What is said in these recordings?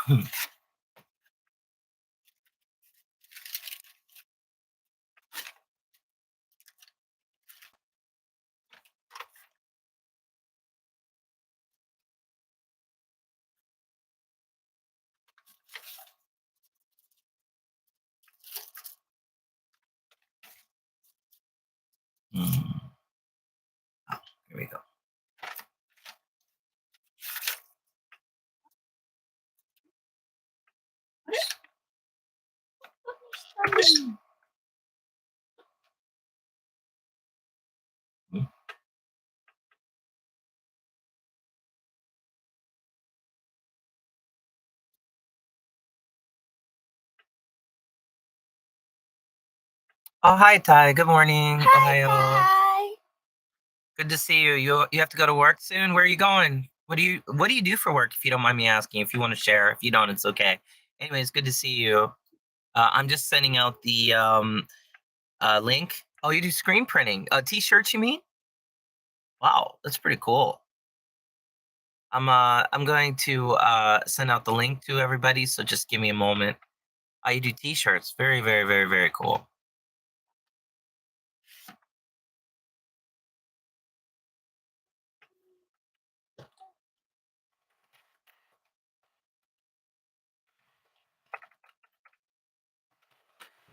Oh, here we go. Oh, hi, Ty. Good morning. Hi, Ohio. Ty. Good to see you. You have to go to work soon. Where are you going? What do you do for work? If you don't mind me asking, if you want to share. If you don't, it's okay. Anyways, good to see you. I'm just sending out the link. Oh, you do screen printing. T-shirts, you mean? Wow, that's pretty cool. I'm going to send out the link to everybody. So just give me a moment. You do T-shirts. Very, very, very, very cool.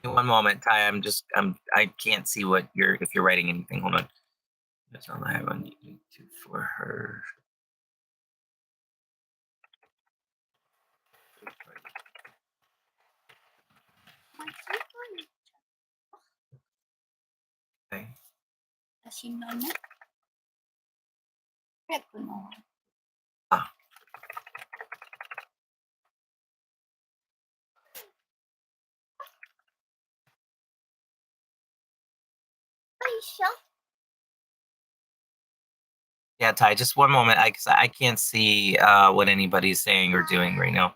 One moment, Ty. I can't see what if you're writing anything. Hold on. That's all I have on YouTube for her. Okay. 私のね、クレープの。Ah. よいしょ。 Yeah, Ty. Just one moment. I can't see what anybody's saying or doing right now.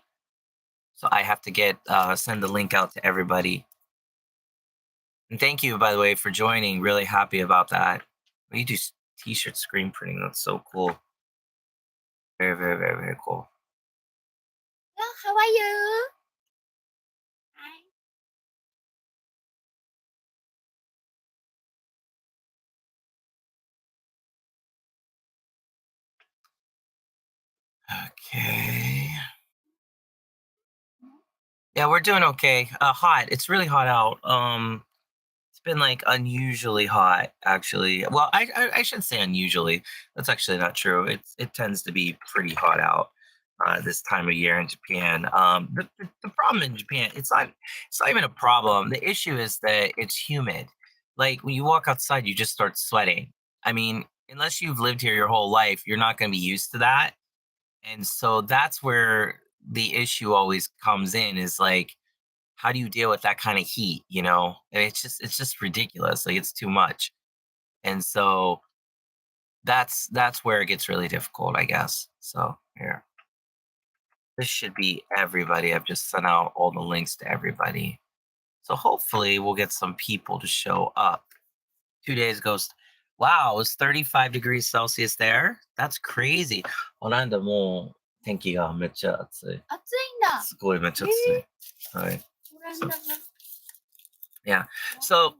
So I have to send the link out to everybody. And thank you, by the way, for joining. Really happy about that. You do T-shirt screen printing. That's so cool. Very, very, very, very cool. Hello, how are you? Okay. Yeah, we're doing okay. Hot. It's really hot out. It's been like unusually hot, actually. Well, I should say unusually. That's actually not true. It tends to be pretty hot out this time of year in Japan. The problem in Japan, it's not even a problem. The issue is that it's humid. Like when you walk outside, you just start sweating. I mean, unless you've lived here your whole life, you're not going to be used to that. And so that's where the issue always comes in is like, how do you deal with that kind of heat, you know? And it's just ridiculous. Like it's too much. And so that's where it gets really difficult, I guess. So here. This should be everybody. I've just sent out all the links to everybody. So hopefully we'll get some people to show up. 2 days ago. Wow, it was 35 degrees Celsius there. That's crazy. オランダもう天気がめっちゃ暑い。暑いんだ。すごいめっちゃ暑い。はい。オランダが。Yeah. So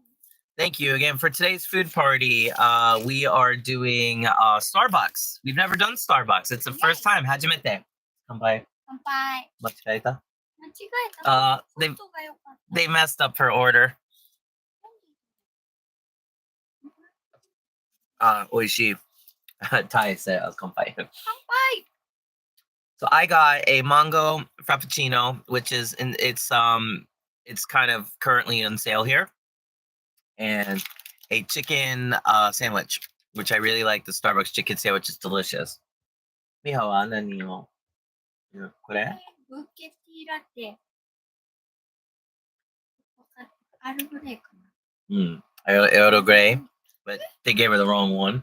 thank you again for today's food party. We are doing Starbucks. We've never done Starbucks. It's the first time. 初めて。乾杯。乾杯。間違えた？間違えた。They messed up her order. 美味しい。Thai said, 乾杯。乾杯。 So I got a mango frappuccino, which is it's kind of currently on sale here, and a chicken sandwich, which I really like. The Starbucks chicken sandwich is delicious. Miho, 何を？これ？ブーケティーラテ。アールグレイかな。Earl Grey, but they gave her the wrong one.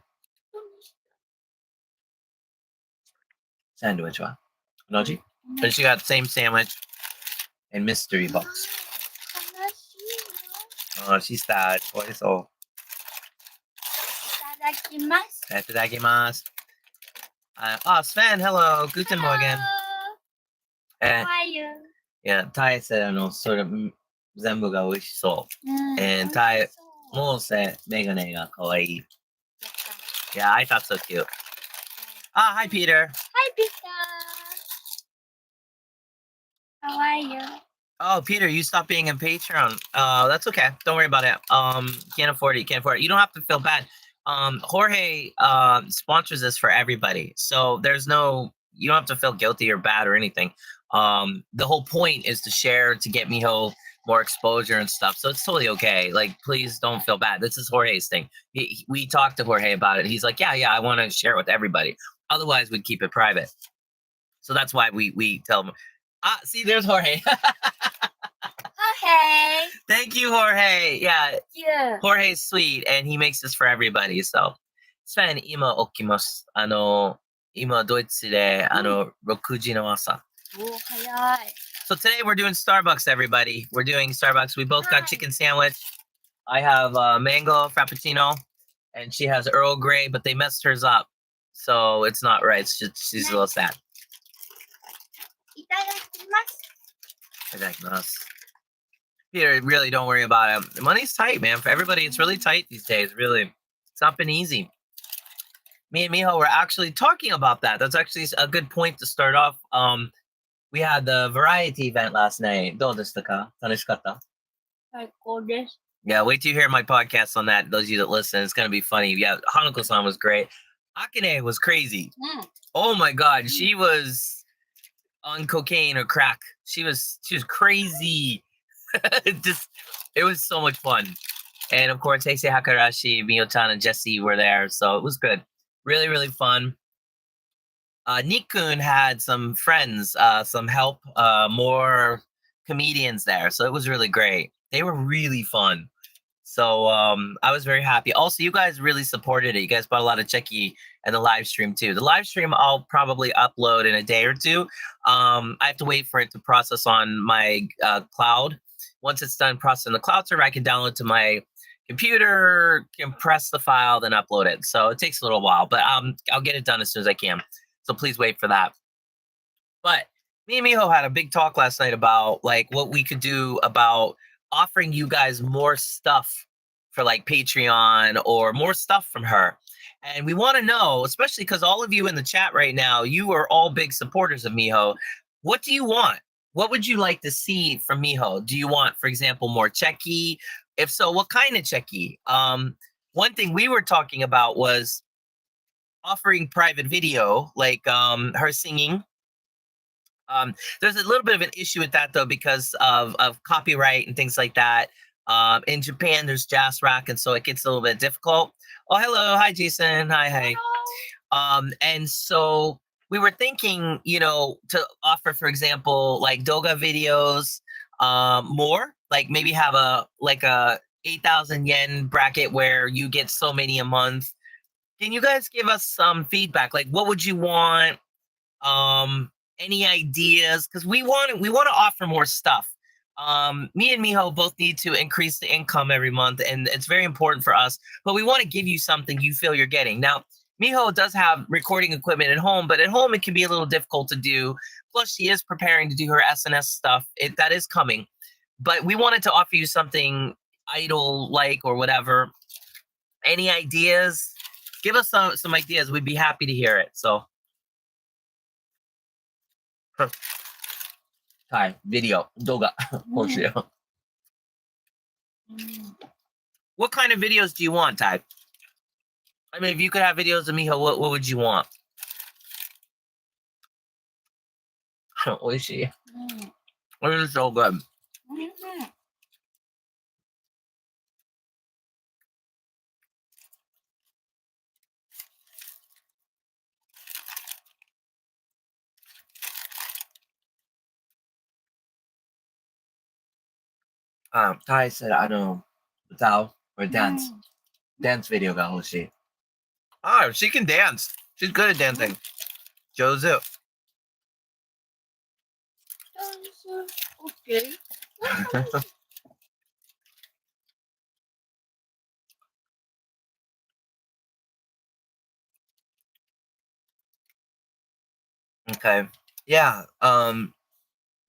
Sandwich は？同じ？ But she got the same sandwich and mystery box. 悲しい Oh, she's sad. What is all? いただきます。いただきます。Sven, hello. Guten Morgen. And How are you? yeah, Tai said, 全部が美味しそう。And Tai も said, メガネが可愛い。Yeah, I thought so too. Ah, hi, Peter. Hi, Peter. How are you? Oh, Peter, you stopped being in Patreon. That's okay. Don't worry about it. Can't afford it. You can't afford it. You don't have to feel bad. Jorge sponsors this for everybody, so you don't have to feel guilty or bad or anything. The whole point is to share to get Miho more exposure and stuff. So it's totally okay. Like, please don't feel bad. This is Jorge's thing. We talked to Jorge about it. He's like, yeah, I want to share with everybody. Otherwise, we'd keep it private. So that's why we tell him. Ah, see, there's Jorge. Okay. Thank you, Jorge. Yeah, Yeah. Jorge's sweet, and he makes this for everybody. So, さらに今起きます。今ドイツで6時の朝。お、早い。So today we're doing Starbucks, everybody. We're doing Starbucks. We both got Hi. chicken sandwich. I have mango frappuccino, and she has Earl Grey, but they messed hers up, so it's not right. She's a little sad. いただきます。Itadakimasu. Peter, really don't worry about it. The money's tight, man. For everybody, it's really tight these days. Really, it's not been easy. Me and Miho were actually talking about that. That's actually a good point to start off. We had the variety event last night. どうでしたか? 楽しかった? 最高です。 Yeah, wait till you hear my podcast on that. Those of you that listen, it's gonna be funny. Yeah, Hanako-san was great. Akane was crazy. Oh my god, she was on cocaine or crack. She was crazy. It was so much fun. And of course, Heisei Hakarashi, Miyo-chan, and Jesse were there, so it was good. Really, really fun. Nikkun had some friends, some help, more comedians there, so it was really great. They were really fun. So I was very happy. Also, you guys really supported it. You guys bought a lot of Checky and the live stream too. The live stream I'll probably upload in a day or two. I have to wait for it to process on my cloud. Once it's done processing the cloud server, I can download to my computer, compress the file, then upload it. So it takes a little while, but I'll get it done as soon as I can. So please wait for that. But me and Miho had a big talk last night about like what we could do about offering you guys more stuff for like Patreon or more stuff from her. And we want to know, especially because all of you in the chat right now, you are all big supporters of Miho. What do you want? What would you like to see from Miho? Do you want, for example, more Checky? If so, what kind of Checky? One thing we were talking about was offering private video, like her singing. There's a little bit of an issue with that though because of copyright and things like that. In Japan, there's jazz rock, and so it gets a little bit difficult. Oh, hello, hi, Jason, hi. And so we were thinking, to offer, for example, like Doga videos, more like maybe have a 8,000 yen bracket where you get so many a month. Can you guys give us some feedback? Like, what would you want? Any ideas? Because we want to offer more stuff. Me and Miho both need to increase the income every month, and it's very important for us. But we want to give you something you feel you're getting. Now, Miho does have recording equipment at home, but at home it can be a little difficult to do. Plus, she is preparing to do her SNS stuff. That is coming. But we wanted to offer you something idol-like or whatever. Any ideas? Give us some ideas. We'd be happy to hear it. So, hi, video, doga, What kind of videos do you want, Ty? I mean, if you could have videos of Miho, what would you want? Oishi. It is so good. Ty said, I don't know, Tao or dance. Dance video ga hoshii. Oh, she can dance. She's good at dancing. Jozu. Okay. Okay. Yeah.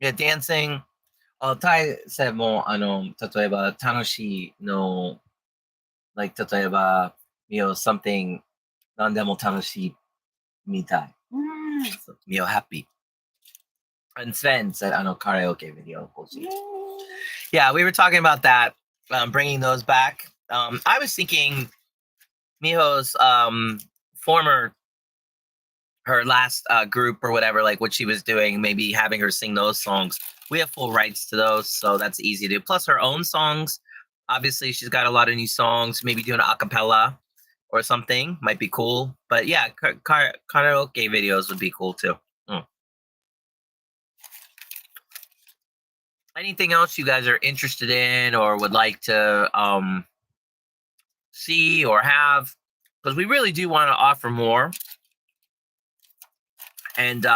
Yeah, dancing. Tai said more, 例えば楽しいの like 例えば something 何でも楽しいみたい。So, happy. And Sven said, karaoke video. Yeah, we were talking about that, bringing those back. I was thinking Miho's former, her last group or whatever, like what she was doing, maybe having her sing those songs. We have full rights to those, so that's easy to do. Plus her own songs. Obviously, she's got a lot of new songs. Maybe doing an acapella or something might be cool. But yeah, karaoke videos would be cool too. Mm. Anything else you guys are interested in or would like to see or have? Because we really do want to offer more and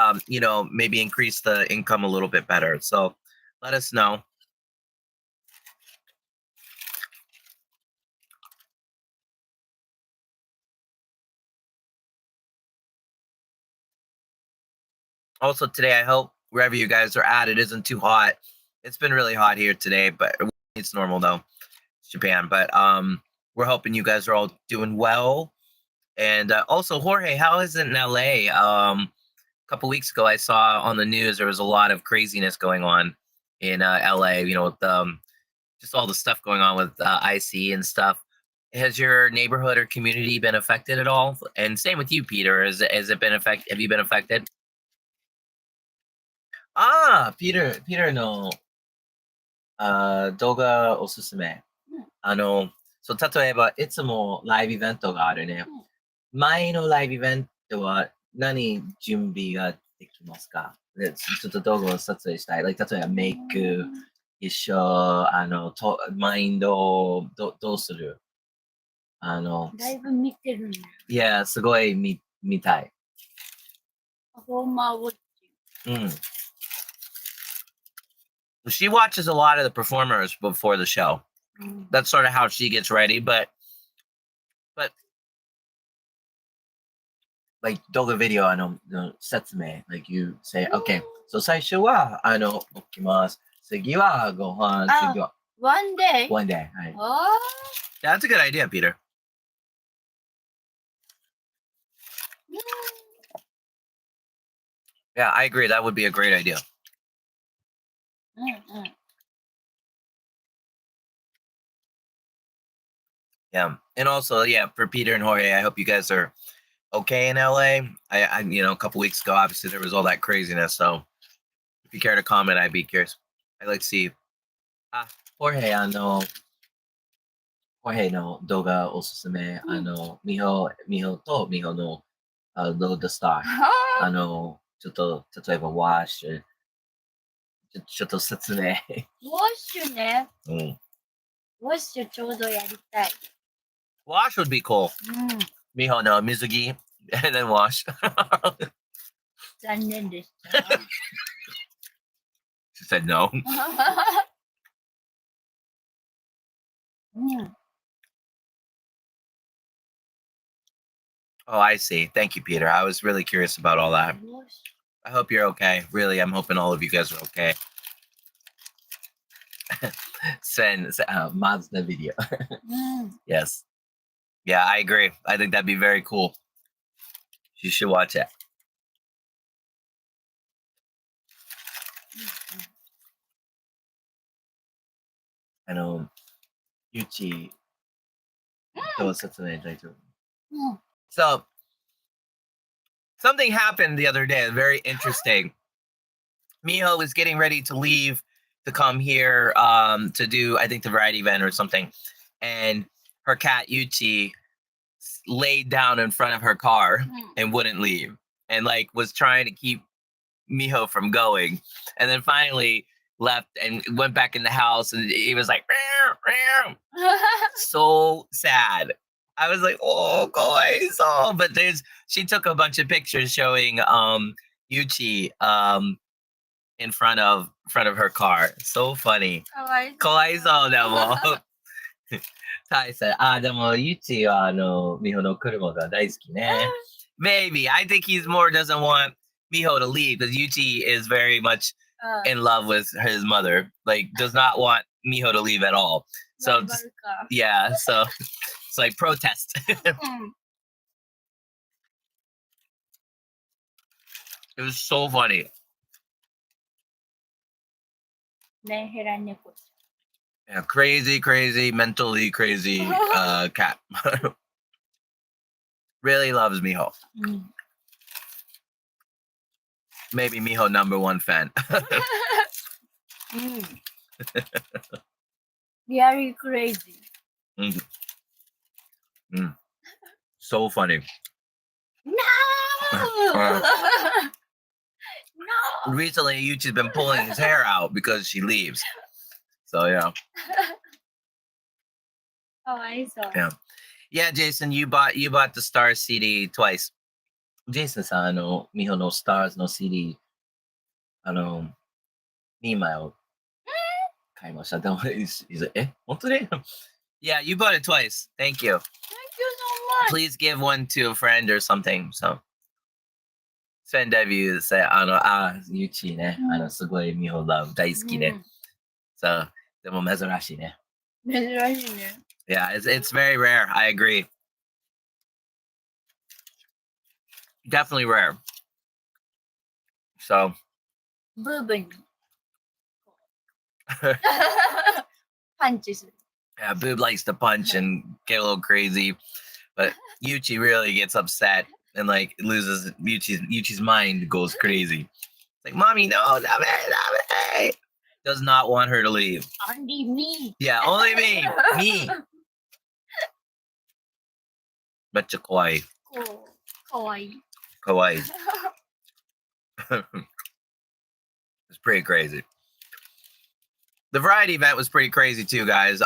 maybe increase the income a little bit better. So let us know. Also today, I hope wherever you guys are at, it isn't too hot. It's been really hot here today, but it's normal though. It's Japan, but we're hoping you guys are all doing well. And also, Jorge, how is it in LA? A couple weeks ago, I saw on the news there was a lot of craziness going on in LA. With just all the stuff going on with IC and stuff. Has your neighborhood or community been affected at all? And same with you, Peter. Has it been affected? Have you been affected? Peter no 動画おすすめ。そう、例えば、いつもライブイベントがあるね。前のライブイベントは何準備ができますか？でちょっと動画を撮影したい。例えば、メイク、一緒、マインドをどうする？だいぶ見てるね。いや、すごい見たい。パフォーマーウォッチ。She watches a lot of the performers before the show. That's sort of how she gets ready, but like 動画ビデオの説明 like you say okay so 最初は起きます次はご飯次は One day? one day はい Oh. That's a good idea, Peter. Yeah, I agree. That would be a great idea. Yeah, and also, yeah, for Peter and Jorge, I hope you guys are okay in LA. I a couple weeks ago, obviously there was all that craziness. So, if you care to comment, I'd be curious. I'd like to see. Jorge, Jorge の動画おすすめ。Miho と Miho のロードスター。ちょっと、例えば、ワッシュ。ちょっと説明。ウォッシュね。ウォッシュちょうどやりたい。Wash would be cool. Miho no Mizugi and then wash. 残念でした。She said no. Oh, I see. Thank you, Peter. I was really curious about all that. I hope you're okay. Really, I'm hoping all of you guys are okay. Send Mazda video. Yes. Yeah, I agree. I think that'd be very cool. You should watch it. Yuchi, so something happened the other day, very interesting. Miho was getting ready to leave to come here to do, I think, the variety event or something. And her cat, Yuchi, laid down in front of her car and wouldn't leave. And like was trying to keep Miho from going. And then finally left and went back in the house and he was like, meow, meow. So sad. I was like, oh guys, oh, but she took a bunch of pictures showing Yuchi in front of her car. So funny. かわいそうでも。Tai said, でもYuchiはMihoの車が大好きね。Maybe. I think he's more doesn't want Miho to leave because Yuchi is very much in love with his mother. Like, does not want Miho to leave at all. So, yeah, so it's like protest. It was so funny. Yeah, crazy, mentally crazy cat. Really loves Miho. Maybe Miho #1 fan. Very crazy. So funny. No! No! Recently, Yuchi's been pulling his hair out because she leaves. So yeah. Oh, I saw. Yeah, Jason, you bought the Stars CD twice. Jason さん、Miho no Stars no CD、2枚を買いました。でも、本当にYeah, you bought it twice. Thank you. Thank you so much. Please give one to a friend or something. So, send debut say, Yuchi ね、すごいMiho love 大好きね。So, でも珍しいね。珍しいね。Yeah, it's very rare. I agree. Definitely rare. So, ブーブにパンチする。Yeah, Boob likes to punch and get a little crazy, but Yuchi really gets upset and like loses Yuchi's mind goes crazy. It's like, mommy, no, not me. Does not want her to leave. Only me. Yeah, only me. Me. めっちゃ怖い。かわいい。かわいい。It's pretty crazy. The variety event was pretty crazy too, guys.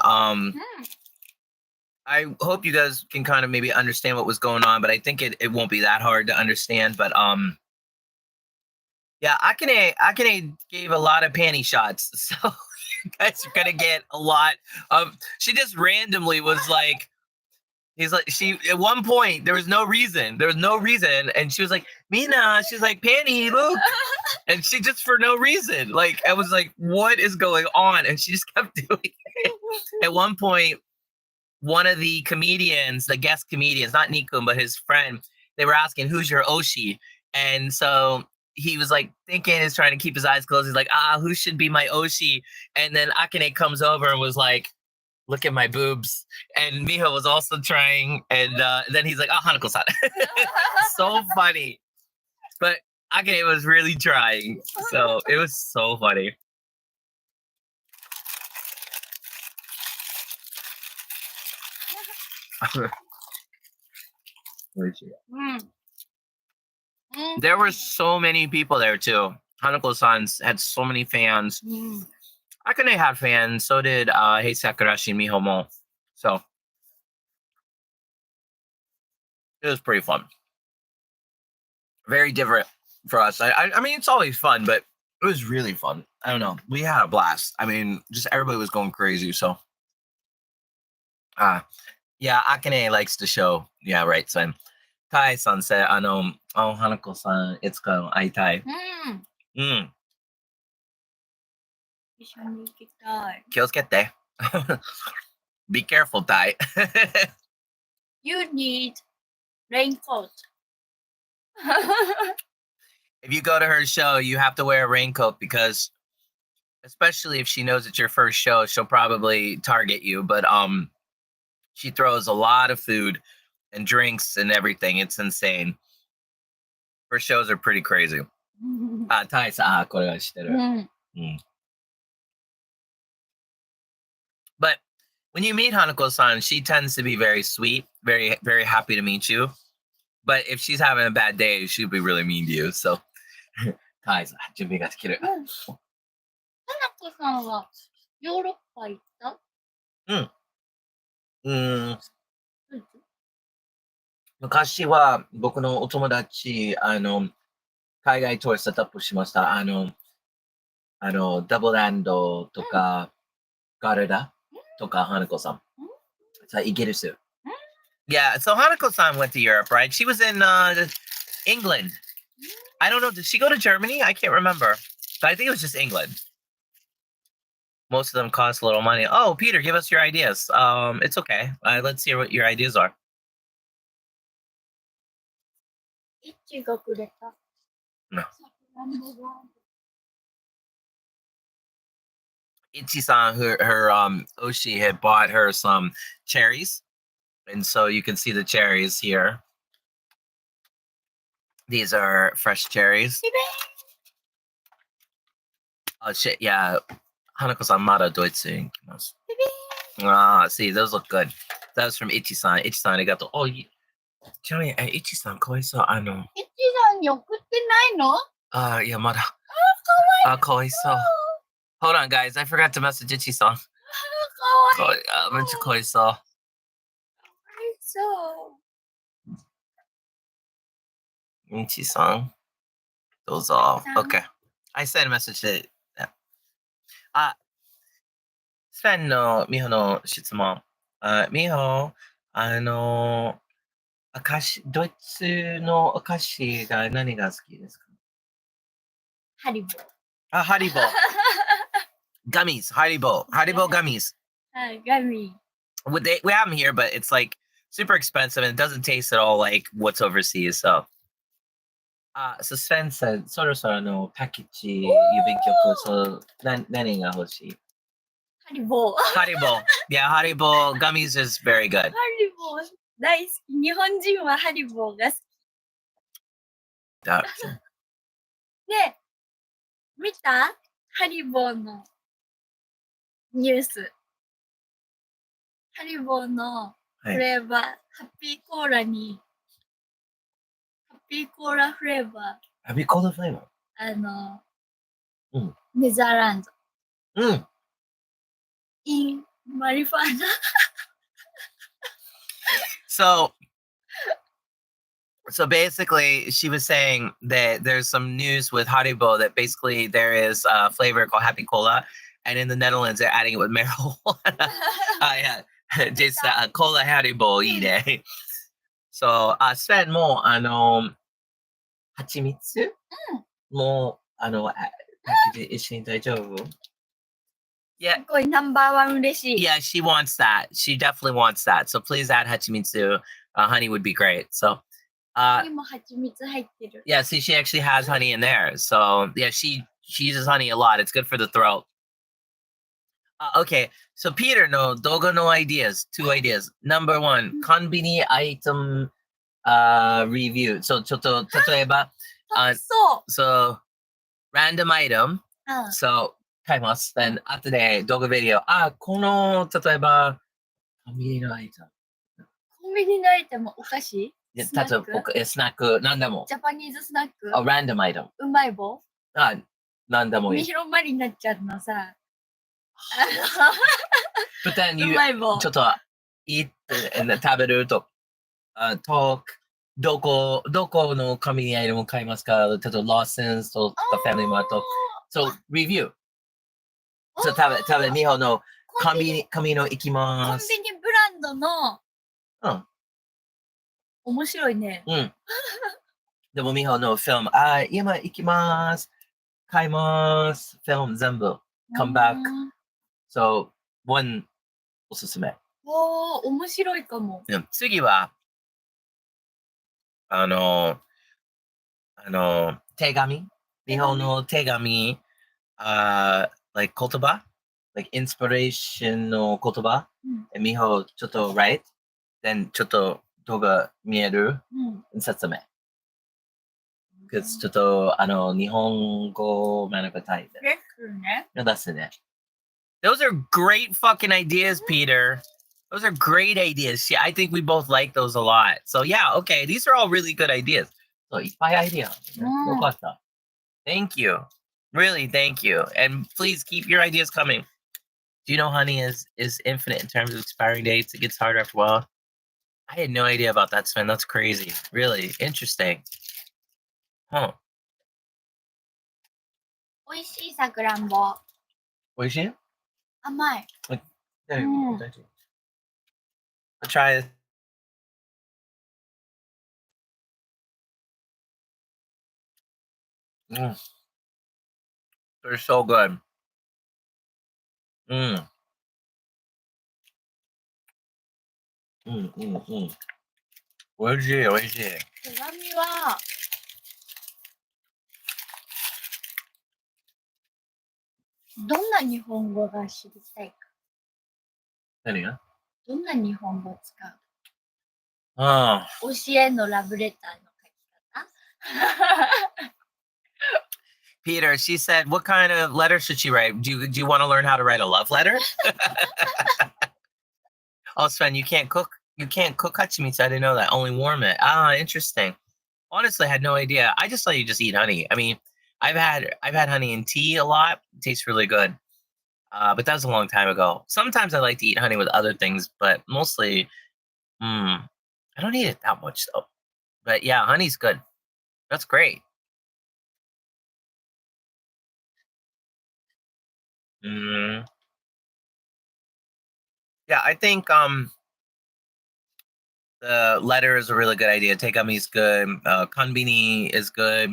I hope you guys can kind of maybe understand what was going on, but I think it won't be that hard to understand. But yeah, Akane gave a lot of panty shots, so you guys are gonna get a lot of. She just randomly was like, she at one point there was no reason, and she was like, Mina, she's like, Panty, look, and she just for no reason, like I was like, what is going on? And she just kept doing it. At one point, one of the comedians, the guest comedians, not Nikun, but his friend, they were asking, who's your Oshi? And so he was like thinking, is trying to keep his eyes closed. He's like, who should be my Oshi? And then Akane comes over and was like, look at my boobs. And Miho was also trying. And then he's like, Hanako-san. So funny. But Akane was really trying. So it was so funny. There were so many people there too. Hanako-san had so many fans. Akane had fans. So did Hey Sakurashi and Miho Mo. So it was pretty fun. Very different for us. I mean, it's always fun, but it was really fun. I don't know. We had a blast. I mean, just everybody was going crazy. So, yeah, Akane likes to show. Yeah, right. So, Tai-san said, Hanako-san, いつか会いたい。一緒に行きたい。気をつけて。Be careful, Tai. You need raincoat. If you go to her show, you have to wear a raincoat because, especially if she knows it's your first show, she'll probably target you. But she throws a lot of food and drinks and everything. It's insane. Her shows are pretty crazy. Tai-san, これは知ってる。But when you meet Hanako-san, she tends to be very sweet, very, very happy to meet you. But if she's having a bad day, she'll be really mean to you. So, はい、準備ができる。花子さんはヨーロッパ行った？昔は僕のお友達、海外トーセットアップしました。ダブランドとか、ガルダとか、Hanako-san. イギリス。Yeah, so Hanako-san went to Europe, right? She was in England. I don't know. Did she go to Germany? I can't remember. But I think it was just England. Most of them cost a little money. Oh, Peter, give us your ideas. It's okay. Let's hear what your ideas are. イッチがくれた。 No. さくらんぼが Ichi-san, her Oshi had bought her some cherries, and so you can see the cherries here. These are fresh cherries. Oh shit, yeah. Hanako-san mada doitsu ikimasu. Ah, see, those look good. That was from Ichi-san. Ichi-san, arigato. Oh,ちなみに、Ichi-san, かわいそう。イッチさんに送ってないの？いや、まだ。かわいそう。Hold on, guys. I forgot to message Ichi-san. かわいめっちゃかわいそう。そう。Ichi-san. Those all. Okay. I sent a message to... スペンのミホの質問。ミホ、ドイツのお菓子が何が好きですか？ハリボー。ハリボー。Gummies, Haribo gummies. Gummy. We have them here, but it's like super expensive and it doesn't taste at all like what's overseas. So, so Sven said, そろそろのパッケージ、郵便局、何が欲しい？ハリボー。Haribo. Yeah, Haribo gummies is very good. ハリボー大好き。日本人はハリボーが好き。で、見た？ハリボーのニュース。ハリボーのフレーバー、ハッピーコーラに、ハッピーコーラフレーバー。ハッピーコーラフレーバー？ネザーランド。インマリファナ。So basically, she was saying that there's some news with Haribo that basically there is a flavor called Happy Cola, and in the Netherlands they're adding it with marijuana. Yeah, just Cola Haribo いいね。So, Sven も蜂蜜もパッケージ一緒に大丈夫？ Yeah. すごいナンバーワン嬉しい。Yeah, she wants that. She definitely wants that. So please add hachimitsu. Honey would be great. So. も蜂蜜入ってる。Yeah, see, she actually has honey in there. So yeah, she uses honey a lot. It's good for the throat. Okay, so Peter no doga no ideas. 2 ideas. Number 1, konbini item review. So ちょっと例えばso random item. So 買います。Then 後で動画ビデオ。この例えばコンビニのアイテム。コンビニのアイテムお菓子？スナック、なんでも。ジャパニーズスナック？random item。うまい棒？なんでもいい。みひろまりになっちゃうのさ。But then うまい棒。ちょっと、eat and 食べると、talk、どこのコンビニアイテムを買いますか？例えば、Lawson's とか Family Mart と。So, review。そう、食べ、日本のコンビニ行きます。コンビニブランドの、面白いね。でも、ミホのフィルム、今行きます。買います。フィルム全部。come back. So, one おすすめ。面白いかも。次は、手紙。日本の手紙。like 言葉。like inspiration の言葉。ミホ、ちょっと write。then ちょっと動画見える。説明。because ちょっと日本語学びたい。ですね。ですね。Those are great fucking ideas, Peter. Those are great ideas. I think we both like those a lot. So yeah, okay. These are all really good ideas. So いっぱいアイディア。よかった。Thank you. Really, thank you. And please keep your ideas coming. Do you know honey is infinite in terms of expiring dates? It gets harder after a while. I had no idea about that, Sven. That's crazy. Really interesting. Huh. 美味しいさくらんぼ。美味しい？甘い。I'll try it. They're so good. Mm. Mm, mm, mm. 美味しい、美味しい。手紙は、どんな日本語が知りたいか。何が？どんな日本語を使う？ああ。教えのラブレターの書き方Peter, she said, what kind of letter should she write? Do you want to learn how to write a love letter? Oh, Sven, you can't cook. You can't cook hachimits. I didn't know that. Only warm it. Ah, interesting. Honestly, I had no idea. I just thought you just eat honey. I mean, I've had honey in tea a lot. It tastes really good. But that was a long time ago. Sometimes I like to eat honey with other things, but mostly, I don't eat it that much though. But yeah, honey's good. That's great. Mm, yeah, I think the letter is a really good idea. Tegami is good. Konbini is good.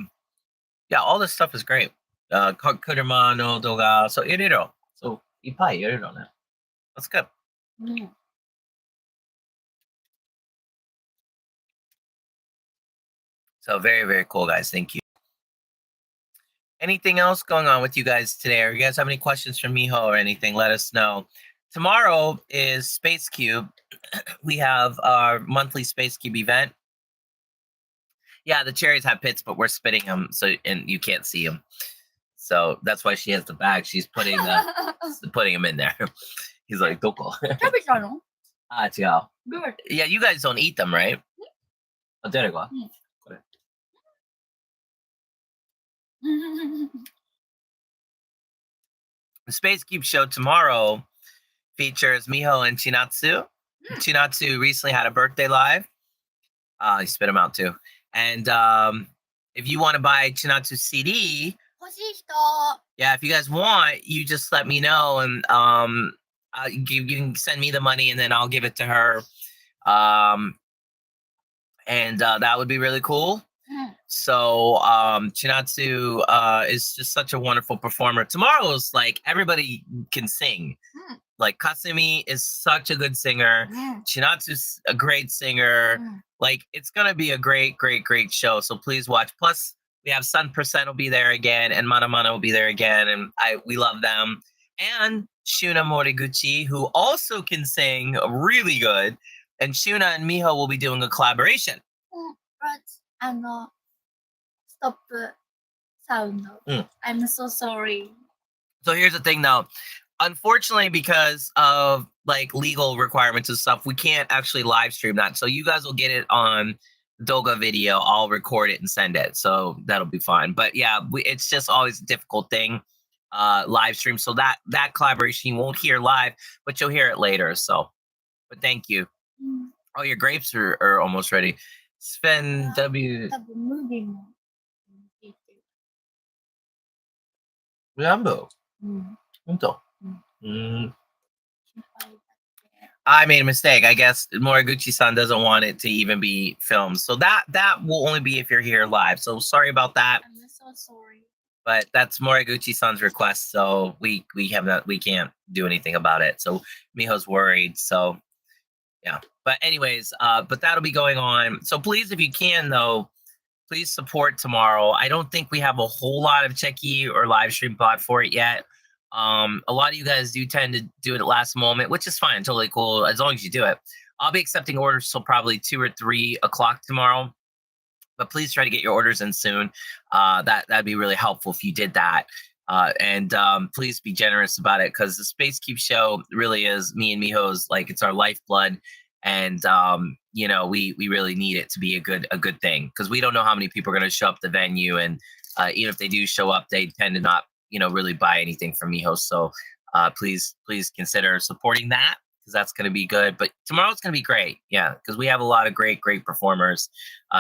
Yeah, all this stuff is great. Kuruma no doga. So iriro. So ipai iriro ne. That's good. うん。So very, very cool, guys. Thank you. Anything else going on with you guys today? Or you guys have any questions for Miho or anything? Let us know. Tomorrow is Space Cube. We have our monthly Space Cube event. Yeah, the cherries have pits, but we're spitting them, so and you can't see them. So that's why she has the bag. She's putting putting them in there. He's like, "Doko." 食べたの？ Ah, yeah. Good. Yeah, you guys don't eat them, right? Oh, there you go. うん。The Space Cube show tomorrow features Miho and Chinatsu. Chinatsu recently had a birthday live. He spit them out too. And if you want to buy Chinatsu CD, 欲しい人。yeah, if you guys want, you just let me know, and you can send me the money, and then I'll give it to her. And that would be really cool. うん。 So Chinatsu is just such a wonderful performer. Tomorrow's like everybody can sing. Like Kasumi is such a good singer. Chinatsu's a great singer. Like it's gonna be a great, great, great show. So please watch. Plus, we have Sun Percent will be there again, and Mana Mana will be there again, and we love them. And Shuna Moriguchi, who also can sing really good. And Shuna and Miho will be doing a collaboration. But, stop sound. I'm so sorry. So here's the thing though. Unfortunately, because of like legal requirements and stuff, we can't actually live stream that. So you guys will get it on Doga video. I'll record it and send it. So that'll be fine. But yeah, it's just always a difficult thing. Live stream. So that collaboration you won't hear live, but you'll hear it later. So but thank you. Oh, your grapes are almost ready. Sven W. 多分ムービーも聞いてる。 Rambo. うん。 Punto. うん。心配だって。 I made a mistake. I guess Moriguchi-san doesn't want it to even be filmed. So that will only be if you're here live. So sorry about that. I'm so sorry. But that's Moriguchi-san's request. So we can't do anything about it. So Miho's worried. So yeah. But anyways, but that'll be going on. So please, if you can though, please support tomorrow. I don't think we have a whole lot of Cheki or live stream bot for it yet. A lot of you guys do tend to do it at last moment, which is fine, totally cool, as long as you do it. I'll be accepting orders till probably 2 or 3 o'clock tomorrow, but please try to get your orders in soon. That'd be really helpful if you did that. And please be generous about it, because the Space Cube show really is me and Miho's, like, it's our lifeblood. And we really need it to be a good thing, because we don't know how many people are going to show up at the venue, and even if they do show up, they tend to not really buy anything from Miho. So please consider supporting that, because that's going to be good. But tomorrow's going to be great, yeah, because we have a lot of great performers.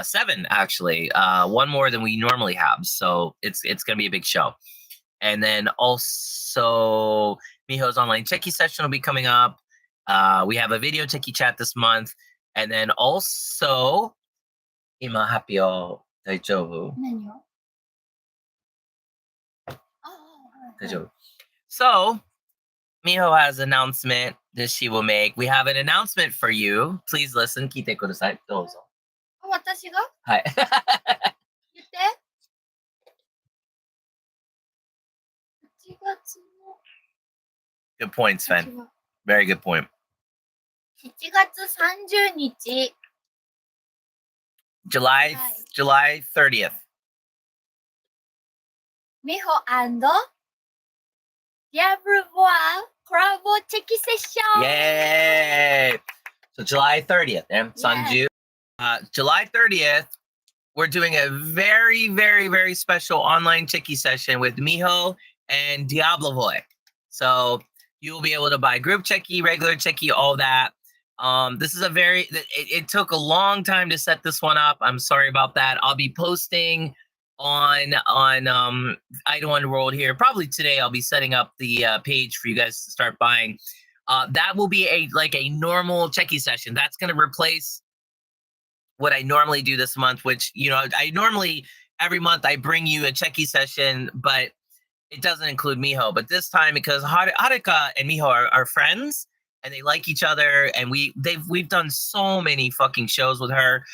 7 actually, one more than we normally have, so it's going to be a big show. And then also Miho's online Cheki session will be coming up. We have a video Cheki chat this month. And then also, 今発表大丈夫？何を？ああ、So, Miho has an announcement that she will make. We have an announcement for you. Please listen. 聞いてください。どうぞ。私がはい。言って。8月の Good point, Sven. Very good point. 7月30日。July 30th. Miho and Diablo Boa collabo check session. Yay! So July 30th, July 30th, we're doing a very, very, very special online Chicky session with Miho and Diablo Boy. So you'll be able to buy group Chicky, regular Chicky, all that. This is it took a long time to set this one up. I'm sorry about that. I'll be posting on Idle Underworld here. Probably today I'll be setting up the page for you guys to start buying. That will be a normal Chicky session. That's going to replace what I normally do this month, which, I normally every month I bring you a Chicky session, but it doesn't include Miho. But this time, because Haruka and Miho are friends and they like each other, and we've done so many fucking shows with her.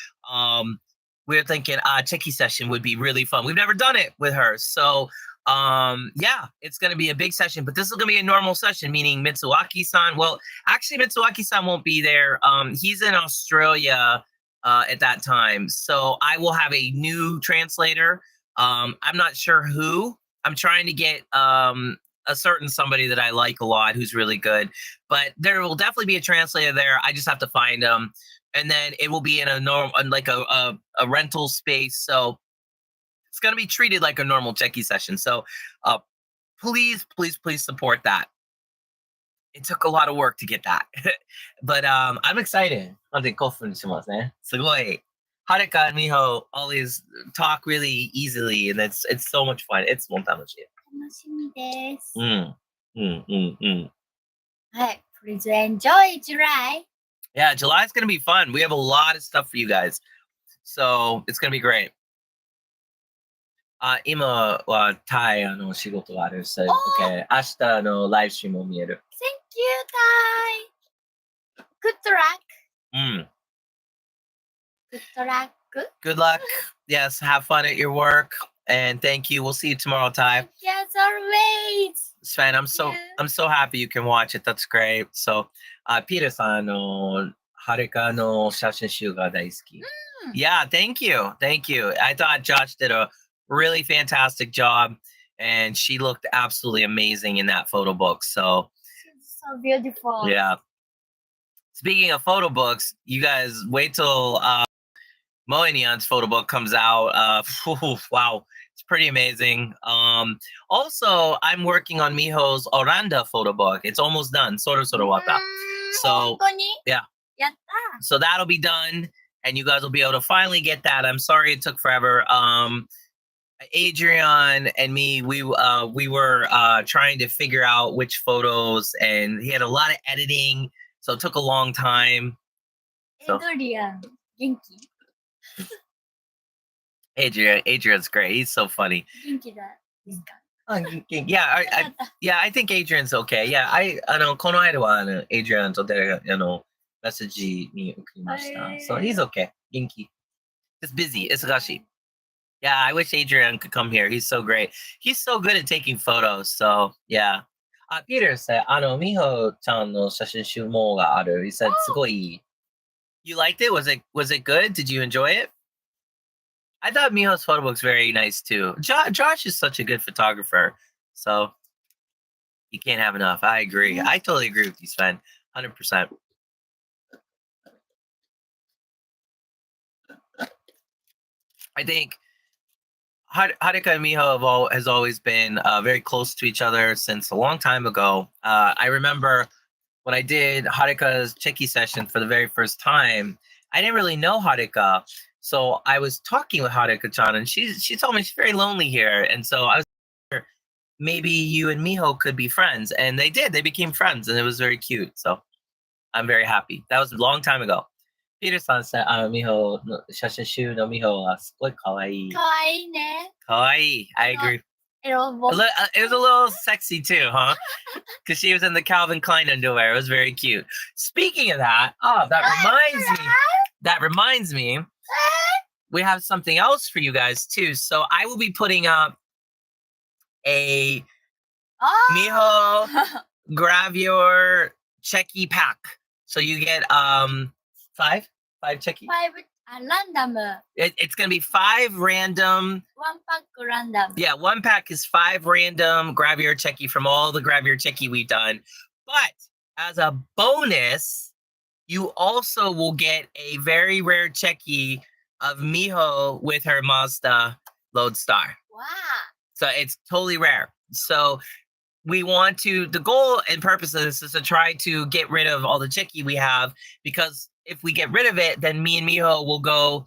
We're thinking Chicky session would be really fun. We've never done it with her. So yeah, it's gonna be a big session, but this is gonna be a normal session, meaning Mitsuaki-san. Well, actually Mitsuaki-san won't be there. He's in Australia at that time. So I will have a new translator. I'm not sure who. I'm trying to get a certain somebody that I like a lot who's really good, but there will definitely be a translator there. I just have to find him. And then it will be in a rental space. So it's going to be treated like a normal Checky session. So please, please, please support that. It took a lot of work to get that. But I'm excited. なんで興奮しますね。すごい。Haruka and Miho always talk really easily, and it's so much fun. It's もう楽しい。楽しみです。はい。Please enjoy July. Yeah, July's going to be fun. We have a lot of stuff for you guys. So it's going to be great. 今はタイ仕事がある。So, okay. 明日のライブストリームも見える。Thank you, Tai. Good luck. Good luck. Good luck. Yes, have fun at your work. And thank you. We'll see you tomorrow, Tai. Yes, always. Sven, I'm so happy you can watch it. That's great. So, Peter さんはるかの写真集が大好き。Yeah, thank you. Thank you. I thought Josh did a really fantastic job, and she looked absolutely amazing in that photo book. So she's so beautiful. Yeah. Speaking of photo books, you guys wait till Moenian's photo book comes out. Wow, it's pretty amazing. Also, I'm working on Miho's Oranda photo book. It's almost done. Sort of wata. So yeah. So that'll be done, and you guys will be able to finally get that. I'm sorry it took forever. Adrian and me, we were trying to figure out which photos, and he had a lot of editing, so it took a long time. So, Adrian's great. He's so funny. Yeah, I think Adrian's okay. Yeah, この間はAdrian とメッセージに送りました。So he's okay. 元気。It's busy. 忙しい。Yeah, I wish Adrian could come here. He's so great. He's so good at taking photos. So yeah. Peter said, Miho ちゃんの写真集もがある. He said, すごい。You liked it? Was it good? Did you enjoy it? I thought Miho's photo book's very nice too. Josh is such a good photographer. So you can't have enough. I agree. I totally agree with you, Sven. 100%. I think Haruka and Miho has always been very close to each other since a long time ago. I remember when I did Haruka's Chicky session for the very first time, I didn't really know Haruka. So I was talking with Haruka-chan, and she told me she's very lonely here. And so I was like, maybe you and Miho could be friends. And they did. They became friends, and it was very cute. So I'm very happy. That was a long time ago. Peter-san said, Miho の写真集のMihoはすごい可愛い。可愛いね。可愛い。I agree. It was It was a little sexy too, huh? Because she was in the Calvin Klein underwear. It was very cute. Speaking of that, that reminds me, we have something else for you guys too. So I will be putting up a Miho Gravure Checky pack. So you get five Checky. 5 random. It's gonna be 5 random. 1 pack random. Yeah, 1 pack is 5 random Gravure Checky from all the Gravure Checky we've done. But as a bonus, you also will get a very rare Checky of Miho with her Mazda Lodestar. Wow. So it's totally rare. So we want to, the goal and purpose of this is to try to get rid of all the Checky we have, because if we get rid of it, then me and Miho will go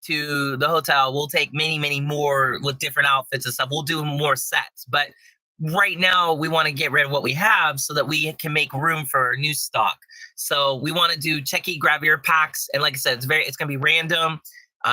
to the hotel. We'll take many more with different outfits and stuff. We'll do more sets. But right now, we want to get rid of what we have so that we can make room for new stock. So we want to do Checky Gravure packs. And like I said, it's going to be random.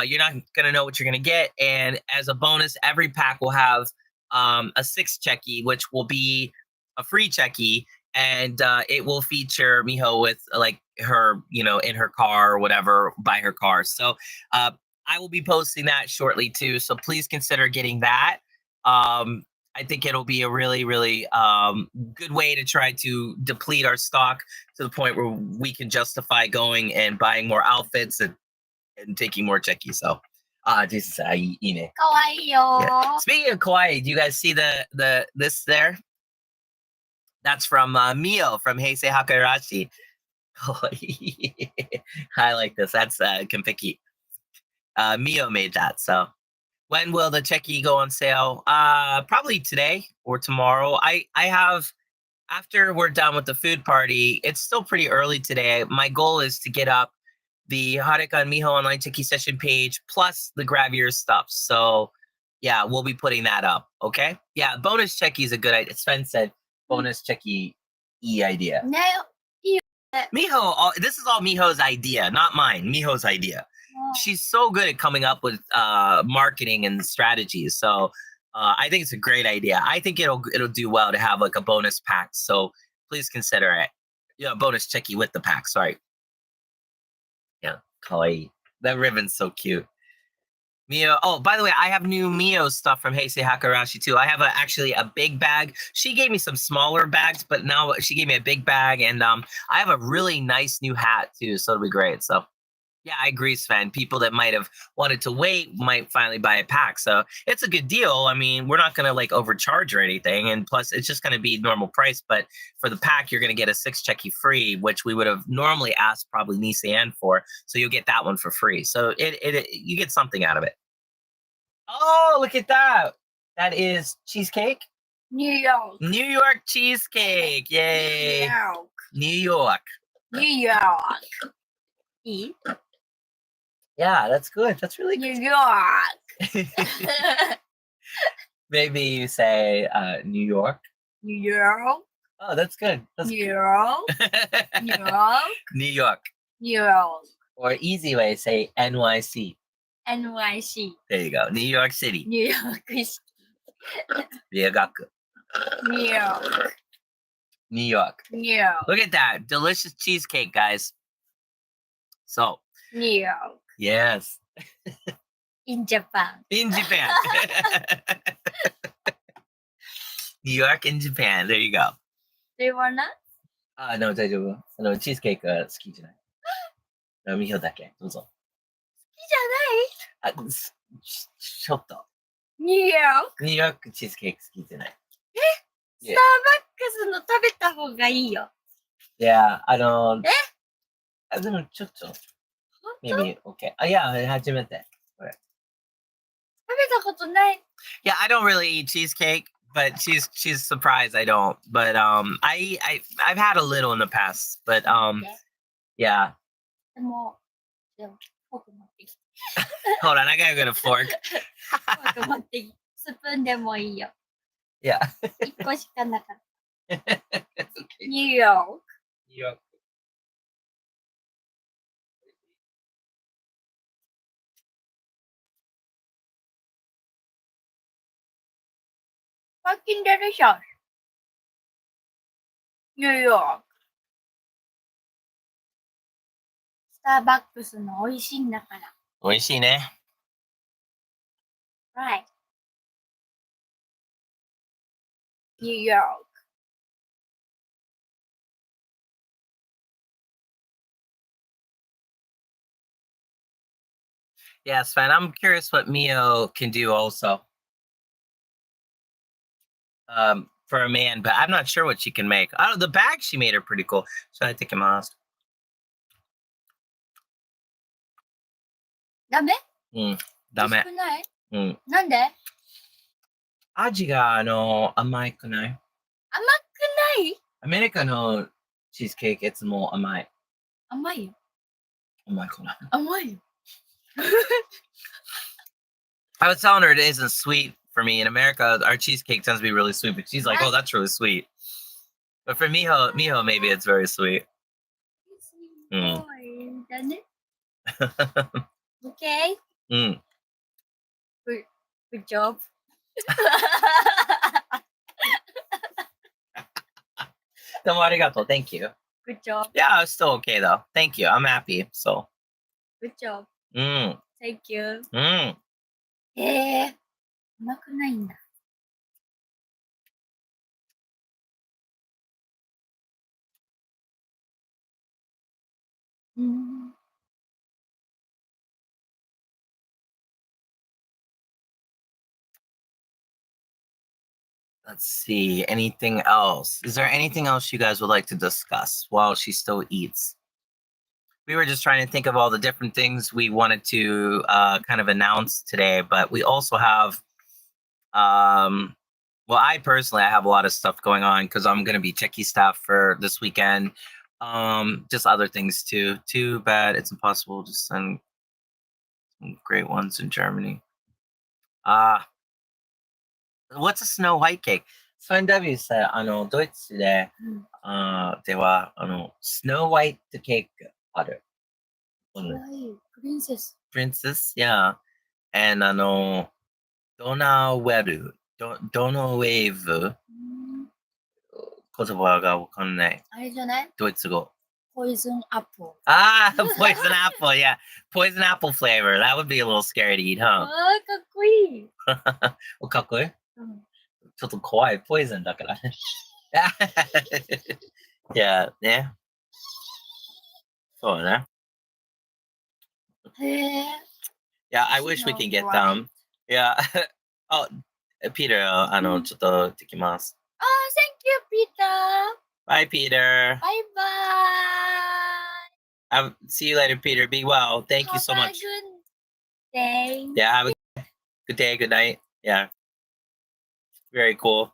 You're not going to know what you're going to get. And as a bonus, every pack will have a 6 Checky, which will be a free Checky, and it will feature Miho with like her, in her car or whatever, by her car. So I will be posting that shortly too. So please consider getting that. I think it'll be a really good way to try to deplete our stock to the point where we can justify going and buying more outfits and taking more Checky. So Jesus, ine. かわいいよ。 Yeah. Speaking of kawaii, do you guys see this there? That's from Miho from Heisei Hakarashi. I like this. That's Konpeki. Miho made that. So when will the Checky go on sale? Probably today or tomorrow. I have, after we're done with the food party, it's still pretty early today. My goal is to get up the Harika and Miho online Checky session page plus the Gravure stuff. So yeah, we'll be putting that up. Okay. Yeah, bonus Checky is a good idea. Sven said bonus Checky idea. ね、いいよね。 Miho, this is all Miho's idea, not mine. Miho's idea. She's so good at coming up with marketing and strategies. So I think it's a great idea. I think it'll do well to have like a bonus pack. So please consider it. Yeah, bonus Checky with the pack. Sorry. Yeah, kawaii. That ribbon's so cute. Miho. Oh, by the way, I have new Miho stuff from Heisei Hakarashi too. I have actually a big bag. She gave me some smaller bags, but now she gave me a big bag, and I have a really nice new hat too, so it'll be great. So yeah, I agree, Sven. People that might have wanted to wait might finally buy a pack. So it's a good deal. I mean, we're not going to like overcharge or anything. And plus, it's just going to be normal price. But for the pack, you're going to get a 6 Checky free, which we would have normally asked probably Nissan for. So you'll get that one for free. So you get something out of it. Oh, look at that. That is cheesecake. New York. New York cheesecake. Yay. New York. New York. いい Yeah, that's good. That's really New good. York. Maybe you say New York. New York. Oh, that's good. That's New York. New York. New York. New York. Or easy way, say NYC. NYC. There you go. New York City. New York. New York. New York. New York. New York. Look at that. Delicious cheesecake, guys. So, New York. yes. In Japan. In Japan. New York in Japan. There you go. Do you wanna? No, 大丈夫。チーズケーキが好きじゃない。ミホだけ。どうぞ。好きじゃないちょっと。ニューヨーク。ニューヨークチーズケーキ好きじゃない。スターバックスの食べた方がいいよ。いや、でもちょっと。Maybe okay. Yeah, 初めて。これ。食べたことない。Yeah, I don't really eat cheesecake, but she's surprised I don't. But I've had a little in the past, but yeah. でもフォーク持ってきて。Hold on, I gotta get a fork. フォーク持ってきて。スプーンでもいいよ。Yeah. 1個しかなかった。Okay. ニューヨーク。ニューヨーク。fucking delicious. New York. スターバックスの美味しいんだから。美味しいね。Right. New York. Yeah, Sven, I'm curious what Miho can do also. For a man, but I'm not sure what she can make. Oh, the bags she made are pretty cool. So I think I'm asked. ダメ？ダメ。美味しくない？なんで？味が甘くない？甘くない？アメリカのチーズケーキいつも甘い。甘いよ。甘いかな？甘いよ。I was telling her it isn't sweet for me. In America, our cheesecake tends to be really sweet, but she's like, "Oh, that's really sweet." But for Miho, maybe it's very sweet. すごいだね。Okay? Good job. どうもありがとう。Thank you. Good job. Yeah, it's still okay though. Thank you. I'm happy. So. Good job. Thank you. 甘くないんだ。Let's see. Anything else? Is there anything else you guys would like to discuss while she still eats? We were just trying to think of all the different things we wanted to kind of announce today, but we also have, well, I personally I have a lot of stuff going on because I'm going to be techie staff for this weekend. Just other things too. Too bad it's impossible to send some great ones in Germany. What's a Snow White cake? ソンダビューさ、ドイツで、では、スノーホワイトケーキある。かわいい。Princess. Princess, yeah. Andドナウェル、ドナウェーブ、言葉がわかんない。あれじゃない？ドイツ語。Poison apple. Poison apple, yeah. Poison apple flavor. That would be a little scary to eat, huh? かっこいい。かっこいい？ちょっと怖い。ポイズンだからね。いや、ね。そうね。へえ。Yeah, I wish we can get them. Yeah. Oh, Peter, ちょっとできます。Thank you, Peter. Bye, Peter. Bye bye. See you later, Peter. Be well. Thank you so much. Have a good day. Yeah, have a good day, good night. Yeah. Very cool.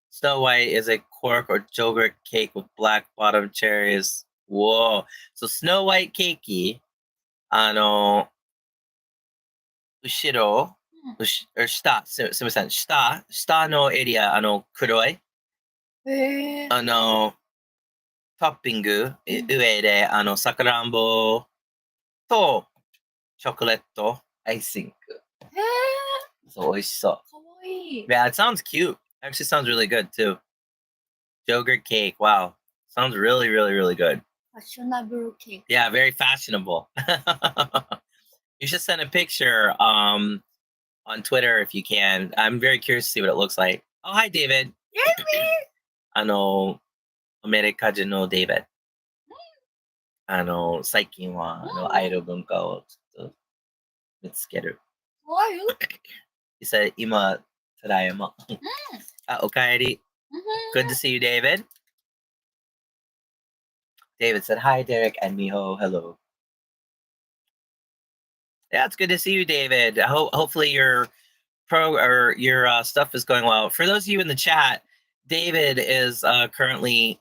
Snow White is a cork or yogurt cake with black bottom cherries. Whoa. So Snow White cakey, 後ろ、下、すみません、下のエリア、黒い、へえ。トッピング、上で、さくらんぼと、チョコレート、アイシング。へえ。そう、美味しそう。かわいい。Yeah, it sounds cute. Actually sounds really good too. Yogurt cake, wow. Sounds really, really, really good. Fashionable cake. Yeah, very fashionable. You should send a picture on Twitter if you can. I'm very curious to see what it looks like. Oh, hi, David. アメリカ人のデイビッド。最近はアイドル文化をちょっと見つける。How are you? He said, 今、ただいま。おかえり。Good to see you, David. David said, hi, Derek and Miho. Hello. Yeah, it's good to see you, David. Hopefully your stuff is going well. For those of you in the chat, David is currently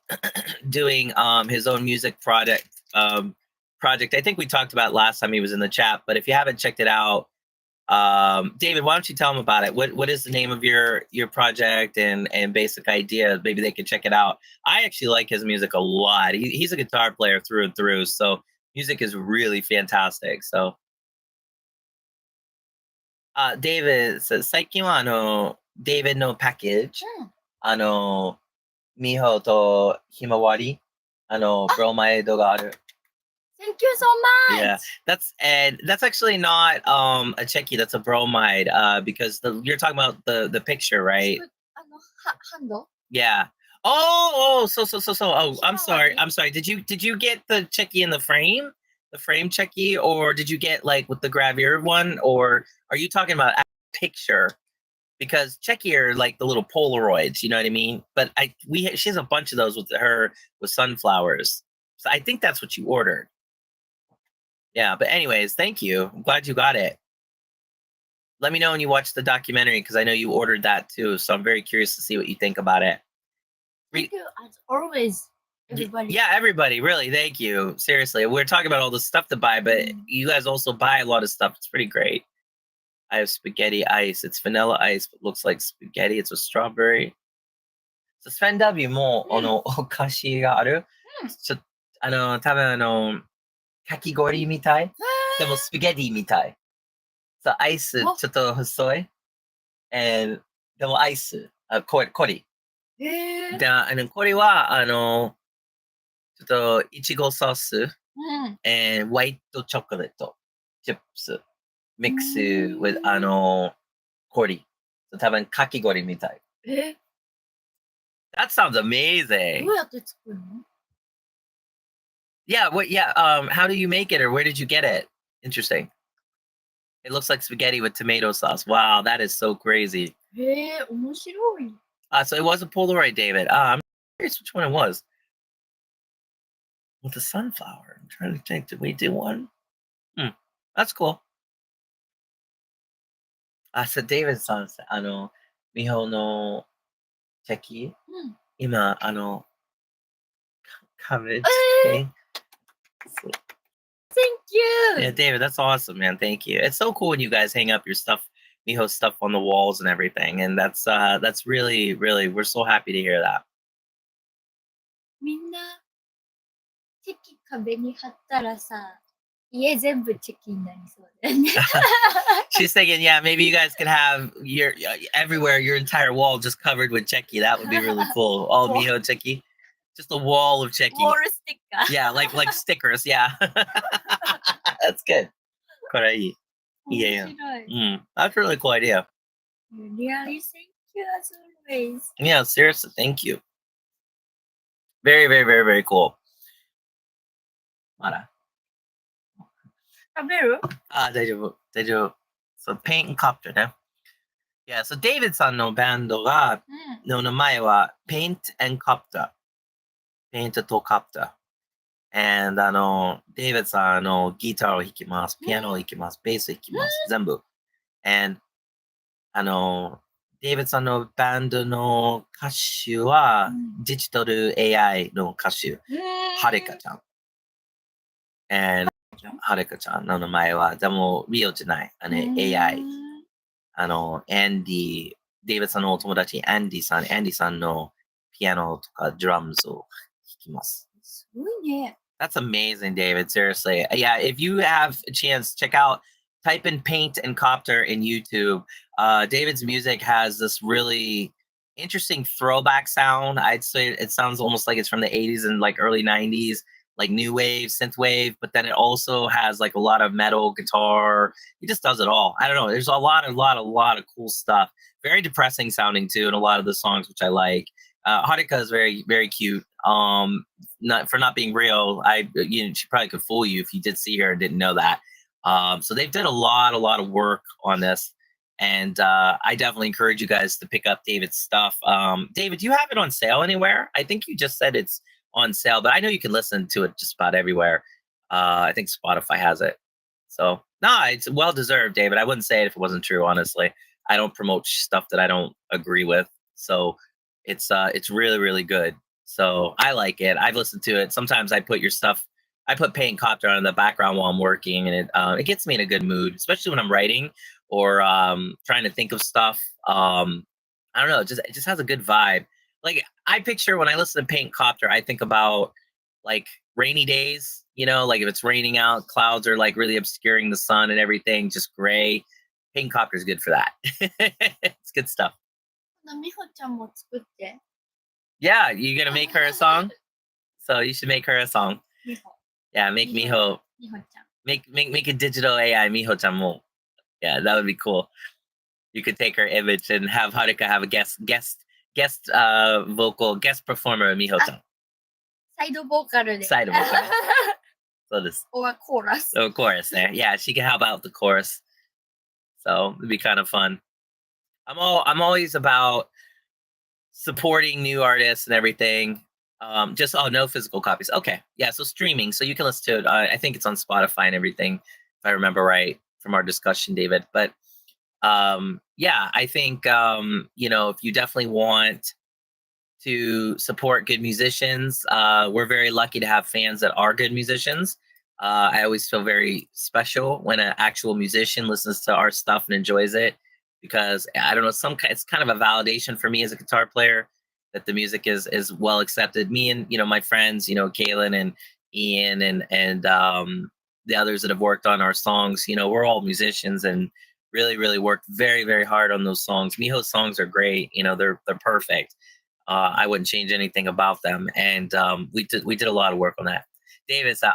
doing his own music project. I think we talked about it last time he was in the chat, but if you haven't checked it out, David, why don't you tell him about it? What is the name of your project and basic idea? Maybe they can check it out. I actually like his music a lot. He's a guitar player through and through, so music is really fantastic. So, David says, 最近は David no package. うん。あの、Miho とひまわり、あ、ブロマイドがある。Thank you so Yeah, much! that's actually not a Checky, that's a bromide, because you're talking about the picture, right? ハンド Yeah. Oh, so. Oh, I'm sorry. ひまわり I'm sorry. Did you get the Checky in the frame? The frame Checky, or did you get like with the gravure one, or are you talking about a picture? Because Checky are like the little Polaroids, you know what I mean? But she has a bunch of those with her with sunflowers. So I think that's what you ordered. Yeah, but anyways, thank you. I'm glad you got it. Let me know when you watch the documentary because I know you ordered that too. So I'm very curious to see what you think about it. Thank you as always, everybody. Yeah, everybody, really, thank you. Seriously, we're talking about all the stuff to buy, but you guys also buy a lot of stuff. It's pretty great. I have spaghetti ice. It's vanilla ice, but looks like spaghetti. It's a strawberry. So, Sven W も、お菓子がある。ちょ、多分かき氷みたい。でも、スパゲティみたい。そう、アイス、ちょっと細い。でも、アイス、コリ。へえ。で、これは、ちょっと、いちごソース、うん。ホワイトチョコレート、チップス、ミックス、with、氷。多分、かき氷みたい。That sounds ど amazing. うやって作るの Yeah, how do you make it or where did you get it? Interesting. It looks like spaghetti with tomato sauce. Wow, that is so crazy. へえ、面白い。So it was a Polaroid, David. I'm curious which one it was. With the sunflower. I'm trying to think. Did we do one? That's cool. So David さん、日本のチェキ、うん。今、coverage ええ thing. So, Thank yeah, you! David, that's awesome, man. Thank you. It's so cool when you guys hang up your stuff, Miho stuff on the walls and everything. And that's really, really, we're so happy to hear that. みんな、チェキ壁に貼ったらさ、家全部チェキになりそうだよね。She's thinking, yeah, maybe you guys could have your everywhere, your entire wall just covered with Checky. That would be really cool. All Miho Checky. Just a wall of Checky. ウォールステッカー。Yeah, like stickers. Yeah. That's good. これいい。面白い。That's a really cool idea. Really, thank you as always. Yeah, seriously, thank you. Very, very, very, very cool. まだ。食べる大丈夫、大丈夫。So, Paint and Copter ね。Yeah, so David さんのバンドが、の名前は Paint and Copter。Paint と Copter。And デイビッドさんギターを弾きます、ピアノを弾きます、ベースを弾きます、全部。And デイビッドさんのバンドの歌手は、デジタル AI の歌手、はるかちゃん。And はるかちゃんの名前は、でも、リオじゃない。AI。アンディ、デイビッドさんのお友達、アンディさんのピアノとかドラムズを弾きます。すごいね。That's amazing, David. Seriously. Yeah, if you have a chance, check out, type in Paint and Copter in YouTube. David's music has this really interesting throwback sound. I'd say it sounds almost like it's from the 80s and like early 90s, like new wave, synth wave, but then it also has like a lot of metal guitar. He just does it all. I don't know. There's a lot of cool stuff. Very depressing sounding too in a lot of the songs, which I like. Harika is very, very cute. Not being real, she probably could fool you if you did see her and didn't know that. So they've done a lot of work on this, and I definitely encourage you guys to pick up David's stuff. David, do you have it on sale anywhere? I think you just said it's on sale, but I know you can listen to it just about everywhere. I think Spotify has it. So no, it's well deserved, David. I wouldn't say it if it wasn't true. Honestly, I don't promote stuff that I don't agree with. So it's really, really good. So I like it. I've listened to it. Sometimes I put Paint Copter on in the background while I'm working, and it gets me in a good mood, especially when I'm writing or trying to think of stuff. I don't know, it just has a good vibe. Like I picture when I listen to Paint Copter, I think about like rainy days, like if it's raining out, clouds are like really obscuring the sun and everything, just gray. Paint Copter is good for that. It's good stuff. Miho-chan も作って。 Yeah, you gonna make her a song? So you should make her a song. Miho. Yeah, make Miho. Miho-chan. Make a digital AI Miho-chan mo. Yeah, that would be cool. You could take her image and have Haruka have a guest vocal guest performer Miho-chan. サイドボーカルで。 Side of vocal. So this or chorus. oh, chorus there. Yeah, she can help out the chorus. So it'd be kind of fun. I'm always about supporting new artists and everything. Just no physical copies. Okay, yeah. So streaming, so you can listen to it. I think it's on Spotify and everything, if I remember right from our discussion, David. But yeah, I think if you definitely want to support good musicians, we're very lucky to have fans that are good musicians. I always feel very special when an actual musician listens to our stuff and enjoys it because I don't know, it's kind of a validation for me as a guitar player that the music is well accepted. Me and my friends, Kaylin and Ian and the others that have worked on our songs, we're all musicians and really really worked very very hard on those songs. Miho's songs are great. They're perfect. I wouldn't change anything about them, and we did a lot of work on that. David said,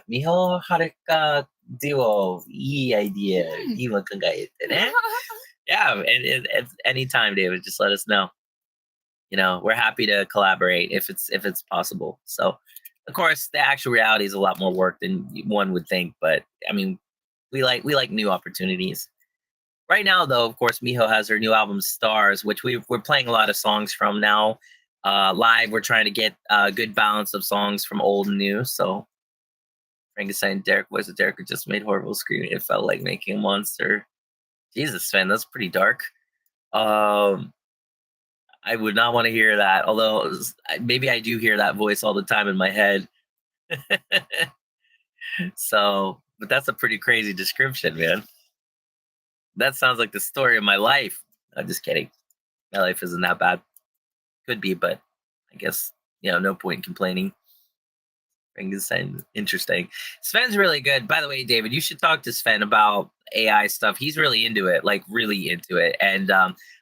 Miho Haruka duo, いい idea. 今考えてね. Yeah, and anytime, David, just let us know. We're happy to collaborate if it's possible. So, of course, the actual reality is a lot more work than one would think, but I mean, we like new opportunities. Right now, though, of course, Miho has her new album Stars, which we're playing a lot of songs from now. Live, we're trying to get a good balance of songs from old and new. So, Frankenstein, Derek voice of Derek just made horrible screaming. It felt like making a monster. Jesus, Sven, that's pretty dark. I would not want to hear that. Although maybe I do hear that voice all the time in my head. So, but that's a pretty crazy description, man. That sounds like the story of my life. I'm just kidding. My life isn't that bad. Could be, but I guess no point complaining. Frankenstein, interesting. Sven's really good. By the way, David, you should talk to Sven about AI stuff. He's really into it, like really into it. And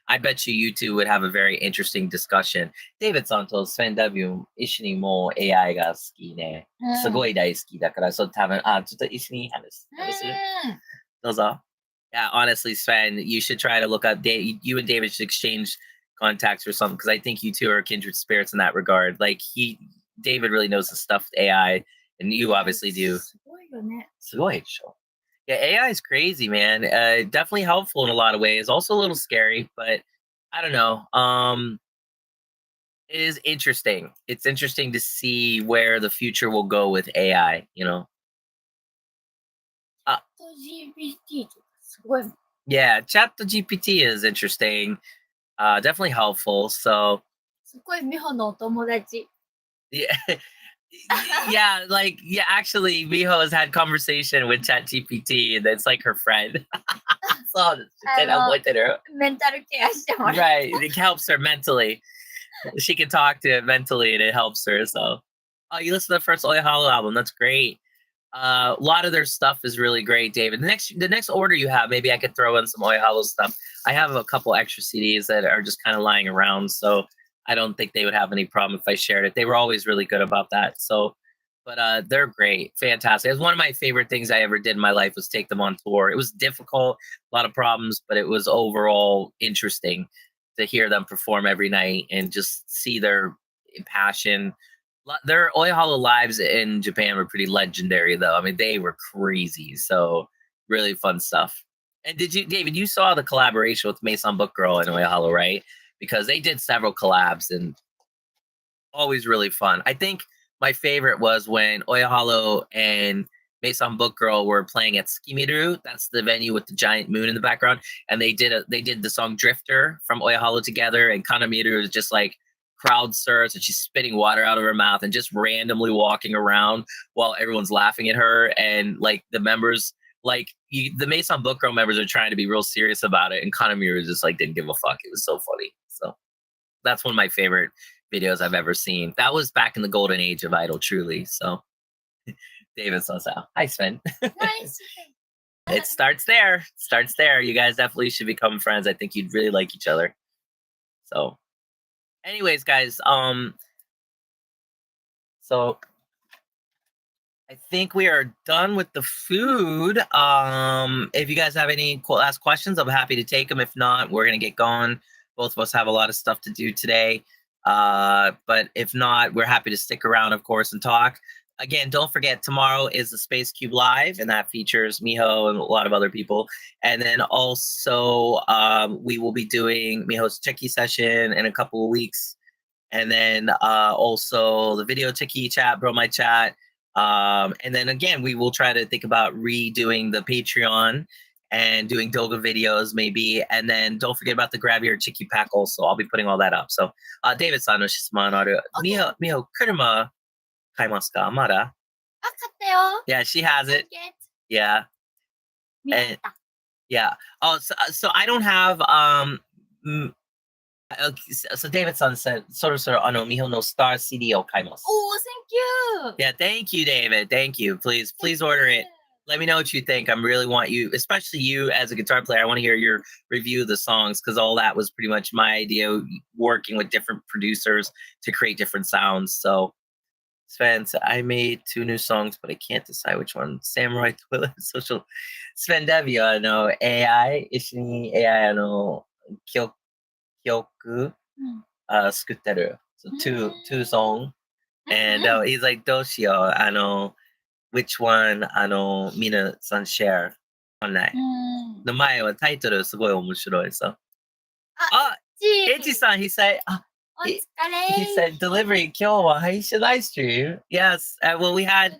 I bet you two would have a very interesting discussion. Davidさんと Sven W 一緒にもう AI が好きね。すごい大好きだから、そう多分、ちょっと一緒に話する？どうぞ。Yeah, honestly, Sven, you should try to look up. You and David should exchange contacts or something because I think you two are kindred spirits in that regard. Like David really knows the stuff with AI, and you obviously do. すごいでしょ? Yeah, AI is crazy, man. Definitely helpful in a lot of ways. Also a little scary, but I don't know. It is interesting. It's interesting to see where the future will go with AI. Yeah, Chat GPT is interesting. Definitely helpful. So. すごい美穂のお友達。 Yeah. Yeah, actually, Miho has had conversation with ChatGPT, and it's like her friend. So, mental care してもらって。 right, it helps her mentally. She can talk to it mentally, and it helps her. So, you listen to the first Oya Hollow album. That's great. A lot of their stuff is really great, David. The next order you have, maybe I could throw in some Oya Hollow stuff. I have a couple extra CDs that are just kind of lying around, so I don't think they would have any problem if I shared it. They were always really good about that. So, but they're great, fantastic. It was one of my favorite things I ever did in my life was take them on tour. It was difficult, a lot of problems, but it was overall interesting to hear them perform every night and just see their passion. Their Oya Hollow lives in Japan were pretty legendary, though. I mean, they were crazy. So, really fun stuff. And David, you saw the collaboration with Mason Book Girl and Oya Hollow, right? Because they did several collabs and always really fun. I think my favorite was when Oya Hollow and Mason Book Girl were playing at Skimiru. That's the venue with the giant moon in the background. And they did the song Drifter from Oya Hollow together. And Kanamiru is just like crowd surfs and she's spitting water out of her mouth and just randomly walking around while everyone's laughing at her. And like the members, the Mason Book Girl members are trying to be real serious about it. And Kanamiru just like didn't give a fuck. It was so funny. So that's one of my favorite videos I've ever seen. That was back in the golden age of Idol, truly. So David says, hi, Sven. Nice. It starts there. You guys definitely should become friends. I think you'd really like each other. So, anyways, guys, so I think we are done with the food. If you guys have any last questions, I'm happy to take them. If not, we're gonna get going. Both of us have a lot of stuff to do today. But if not, we're happy to stick around, of course, and talk. Again, don't forget tomorrow is the Space Cube Live, and that features Miho and a lot of other people. And then also, we will be doing Miho's Checky session in a couple of weeks. And then also the video Tiki chat, bro, my chat. And then again, we will try to think about redoing the Patreon and doing Doga videos maybe. And then don't forget about the Grab Your Chiki pack also. I'll be putting all that up. So David-sanの質問ある。Miho, 車買いますかまだ? あ、買ったよ。 Yeah, she has it. Yeah. 見ま And した。 yeah. Oh, so I don't have so David-san said, そろそろMiho no Star CD を買います。 Oh, thank you. Yeah, thank you, David. Thank you. Please order it. Let me know what you think. I really want you, especially you as a guitar player. I want to hear your review of the songs because all that was pretty much my idea, working with different producers to create different sounds. So, Sven, I made 2 new songs, but I can't decide which one. Samurai Toilet Social. Sven Devi, AI 一緒に AI 曲作ってる. So two song. And he's like, どうしよう. Which one, 皆さん share わかんない。の前はタイトルすごい面白いさ。エチさん、he said, お疲 he れ。 said, delivery 今日は配信ライブストリーム Yes, well we フー had, ドパー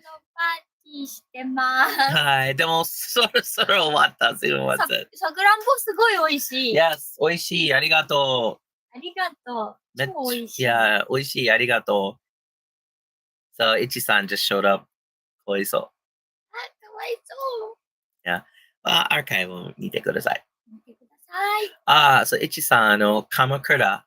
ティーしてます。はい、でもそろそろ終わった。すいません。さくらんぼすごい美味しい。 Yes, 美味しい。ありがとありがとう。超美味しい。う。いや、美味しい。ありがとう。So, エチさん just showed up. かわいそう。あ、かわいそう。いや、アーカイブを見てください。見てください。そう、エチさん、鎌倉。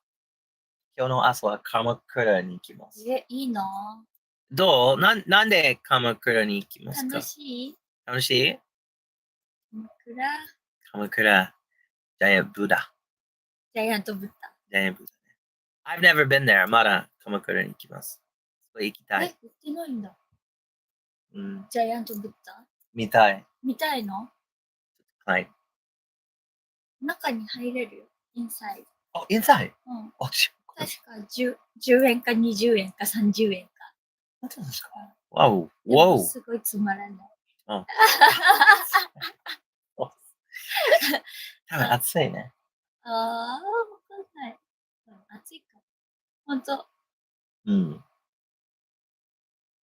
今日の朝は鎌倉に行きます。いいな。どうなんで鎌倉に行きますか？楽しい？楽しい？鎌倉。鎌倉。ジャイアントブダ。ジャイアントブッダ。ジャイアントブダね。I've never been there. まだ鎌倉に行きます。行きたい。行ってないんだ。うん。ジャイアントブッダ？見たい。見たいの？はい。中に入れるよ。インサイド。インサイド？うん。確か10円か20円か30円か。何ですか？わお。わお。すごいつまらない。多分暑いね。わかんない。暑いか。ほんと。うん。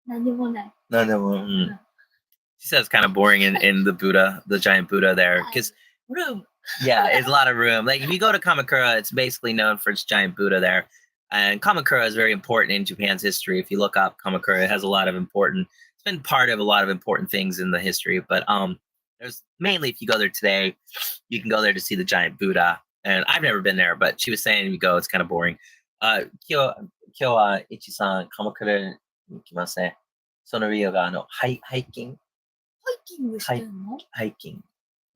何もない。何でも、うん。She says it's kind of boring in the Buddha, the giant Buddha there. Because room. Yeah, it's a lot of room. Like if you go to Kamakura, it's basically known for its giant Buddha there. And Kamakura is very important in Japan's history. If you look up Kamakura, it has a lot of it's been part of a lot of important things in the history. But there's mainly if you go there today, you can go there to see the giant Buddha. And I've never been there, but she was saying if you go, it's kind of boring. 今日は一さん鎌倉に行きますね。その理由がハイキング。ハイキングしてんの？ハイキング。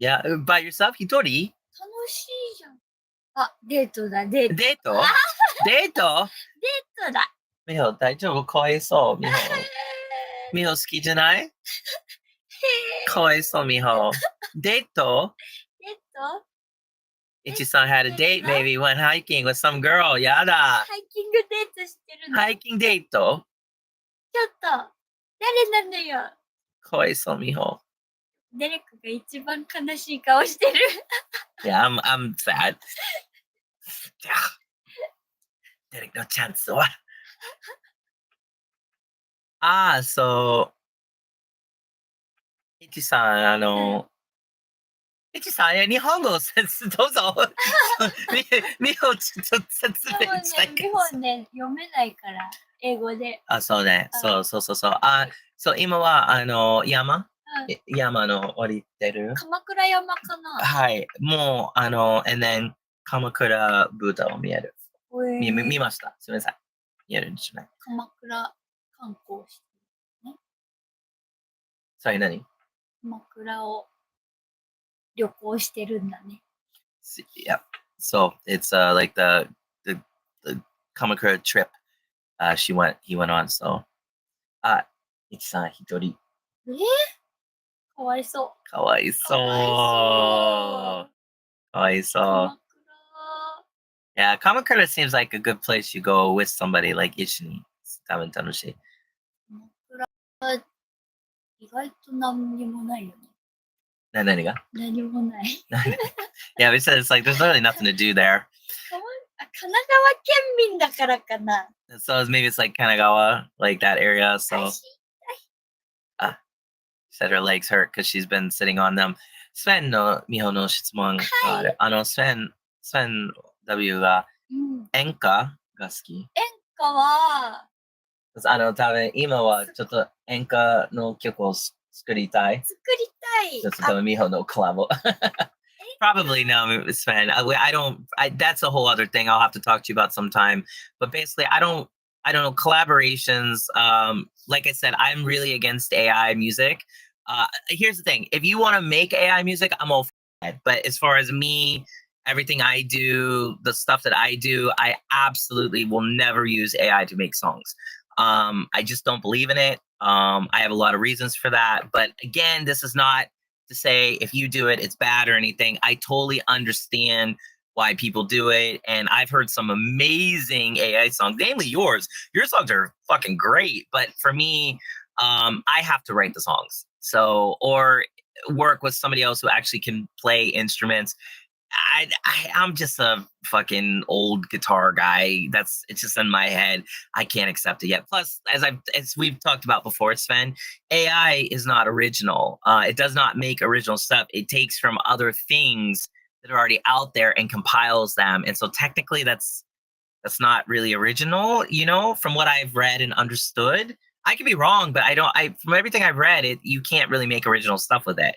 Yeah, by yourself? 一人？楽しいじゃん。あ、デートだ、デート。デート？デート？デートだ。ミホ、大丈夫？かわいそう、ミホ。ミホ好きじゃない？かわいそう、ミホ。デート？デート？Ichi-san had a date, maybe went hiking with some girl. やだ。ハイキングデートしてるの？ハイキングデート？ちょっと、誰なのよ。かわいそう、ミホ。デレクが一番悲しい顔してる。Yeah, I'm sad. デレクのチャンスは。そう。Ichi-さん、Ichiさん、日本語どうぞ。ミホ、ちょっと説明したい。日本ね、読めないから、英語で。そうね。そう。そう、今は、山の降りてる。鎌倉山かな？はい。もう、and then 鎌倉ブータを見える。見ました。すみません。見えるんですね。鎌倉観光してるね。それ何？鎌倉を旅行してるんだね。Yeah. So it's like the the Kamakura trip he went on. So, Ichi-san Hitori. かわいそう。かわいかわいそう。そう。かわいそう。鎌倉。Yeah, Kamakura seems like a good place you go with somebody like Ichi ni. 多分楽しい。鎌倉は意外と何にもないよね。何が何もない。Yeah, we said it's like there's literally nothing to do there. 神奈川県民だからかな。So maybe it's like Kanagawa, like that area. So 足 uh, said her legs hurt because she's been sitting on them. Sven no Miho no 質問がある。Sven W がうん。演歌が好き。演歌は多分今はちょっと演歌の曲を作りたい。作りたい。ちょっと多分Miho no collab. Probably no, Sven. I don't. That's a whole other thing. I'll have to talk to you about sometime. But basically, I don't. I don't know collaborations. Like I said, I'm really against AI music. Here's the thing: if you want to make AI music, I'm all for it. But as far as me, everything I do, the stuff that I do, I absolutely will never use AI to make songs. I just don't believe in it. I have a lot of reasons for that. But again, this is not to say if you do it, it's bad or anything. I totally understand why people do it. And I've heard some amazing AI songs, namely yours. Your songs are fucking great. But for me, I have to write the songs. So, or work with somebody else who actually can play instruments. I'm just a fucking old guitar guy. It's just in my head. I can't accept it yet. Plus, as we've talked about before, Sven, AI is not original. It does not make original stuff. It takes from other things that are already out there and compiles them. And so technically, that's not really original, from what I've read and understood. I could be wrong, but I from everything I've read, you can't really make original stuff with it.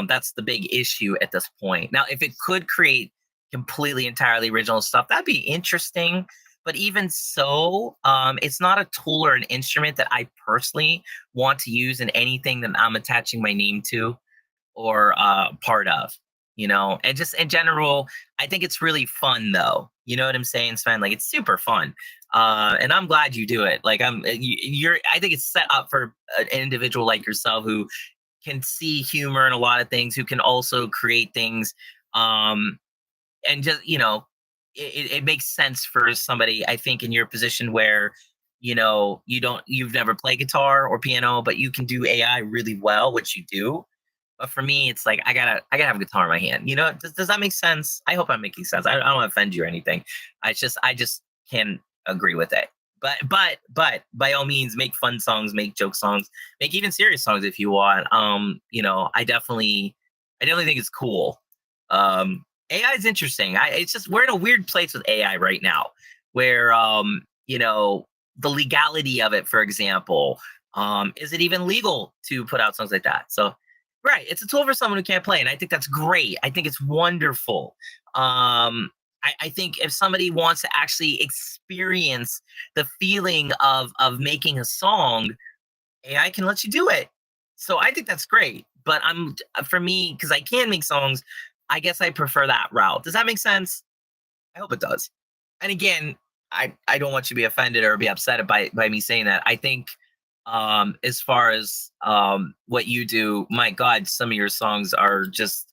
That's the big issue at this point. Now, if it could create completely entirely original stuff, that'd be interesting. But even so, it's not a tool or an instrument that I personally want to use in anything that I'm attaching my name to or part of, and just in general, I think it's really fun though. You know what I'm saying, Sven? Like it's super fun. And I'm glad you do it. Like I think it's set up for an individual like yourself who can see humor in a lot of things, who can also create things. And just, it makes sense for somebody, I think, in your position where, you've never played guitar or piano, but you can do AI really well, which you do. But for me, it's like I gotta have a guitar in my hand. Does that make sense? I hope I'm making sense. I don't offend you or anything. I just can't agree with it. But by all means, make fun songs, make joke songs, make even serious songs if you want. I definitely think it's cool. AI is interesting. It's just we're in a weird place with AI right now, where the legality of it, for example, is it even legal to put out songs like that? So right. It's a tool for someone who can't play. And I think that's great. I think it's wonderful. I think if somebody wants to actually experience the feeling of making a song, AI can let you do it. So I think that's great. But for me, because I can make songs, I guess I prefer that route. Does that make sense? I hope it does. And again, I don't want you to be offended or be upset by me saying that. I think as far as what you do, my God, some of your songs are just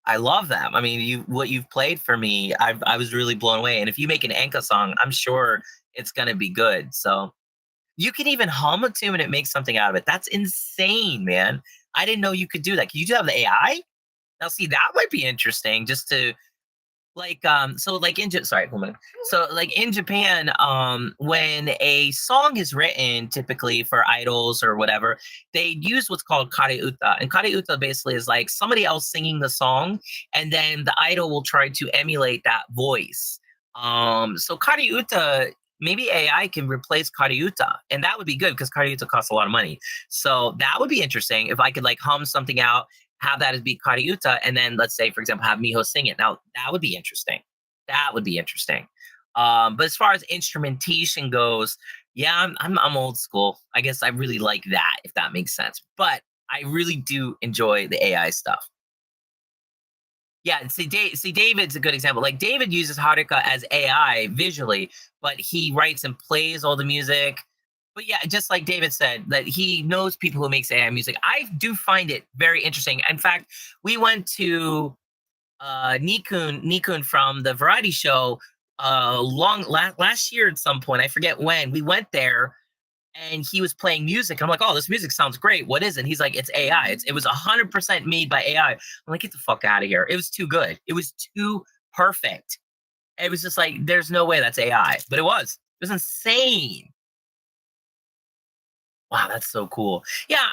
I love them. I mean, what you've played for me, I was really blown away. And if you make an Enka song, I'm sure it's gonna be good. So you can even hum a tune and it makes something out of it. That's insane, man. I didn't know you could do that. Can you do that with AI? Now, see, that might be interesting just to so like sorry, hold on. So like in Japan, when a song is written typically for idols or whatever, they use what's called kareuta. And kareuta basically is like somebody else singing the song, and then the idol will try to emulate that voice. So kareuta, maybe AI can replace kareuta, and that would be good because kareuta costs a lot of money. So that would be interesting if I could like hum something out, have that as be Kariuta, and then let's say, for example, have Miho sing it. Now that would be interesting. That would be interesting. But as far as instrumentation goes, yeah, I'm old school. I guess I really like that, if that makes sense. But I really do enjoy the AI stuff. Yeah, see, David's a good example. Like David uses Haruka as AI visually, but he writes and plays all the music. But yeah, just like David said, that he knows people who makes AI music. I do find it very interesting. In fact, we went to Nikun from the variety show last year at some point. I forget when. We went there and he was playing music. I'm like, oh, this music sounds great. What is it? And he's like, it's AI. It was 100% made by AI. I'm like, get the fuck out of here. It was too good. It was too perfect. It was just like, there's no way that's AI, but it was. It was insane. Wow, that's so cool. Yeah,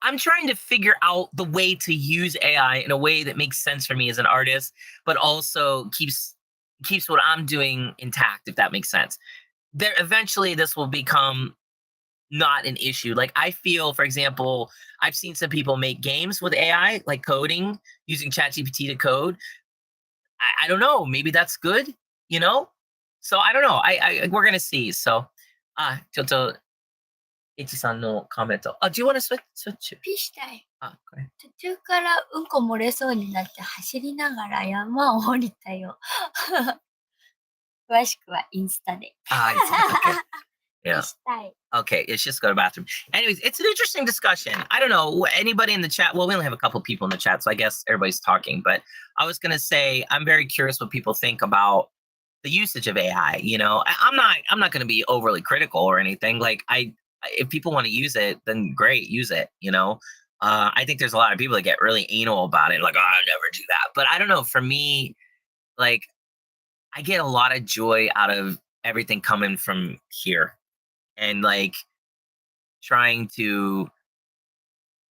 I'm trying to figure out the way to use AI in a way that makes sense for me as an artist, but also keeps what I'm doing intact, if that makes sense. There eventually this will become not an issue. Like I feel, for example, I've seen some people make games with AI, like coding using ChatGPT to code. I don't know. Maybe that's good, you know. So I don't know. We're gonna see. So, ちょっとエチさんのコメント. Do you want to switch? ピーしたい。これ. 途中からうんこ漏れそうになって走りながら山を降りたよ。詳しくはインスタで。Okay. ピ Yeah. ーしたい。 Okay, it's just go to the bathroom. Anyways, it's an interesting discussion. I don't know anybody in the chat. Well, we only have a couple people in the chat, so I guess everybody's talking. But I was gonna say I'm very curious what people think about the usage of AI. You know, I'm not gonna be overly critical or anything. Like if people want to use it, then great, use it. You know, I think there's a lot of people that get really anal about it, like, oh, I'll never do that. But I don't know. For me, like, I get a lot of joy out of everything coming from here, and like trying to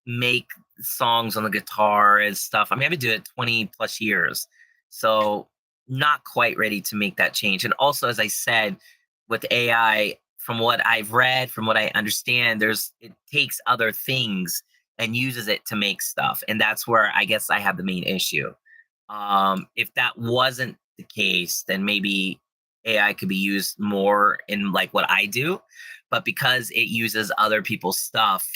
make songs on the guitar and stuff. I mean, I've been doing it 20 plus years. So not quite ready to make that change. And also, as I said, with AI, from what I've read, from what I understand, it takes other things and uses it to make stuff. And that's where I guess I have the main issue. If that wasn't the case, then maybe AI could be used more in like what I do. But because it uses other people's stuff,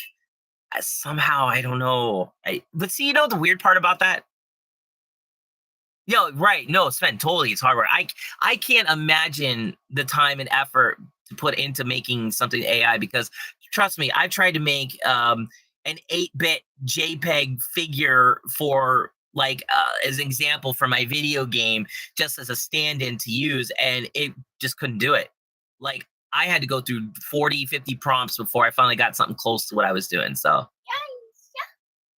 somehow I don't know. But see, you know the weird part about that? Yo, right? No, Sven, totally, it's hard work. I can't imagine the time and effort to put into making something AI because trust me, I tried to make an 8-bit JPEG figure for like as an example for my video game, just as a stand-in to use, and it just couldn't do it. Like I had to go through 40, 50 prompts before I finally got something close to what I was doing. So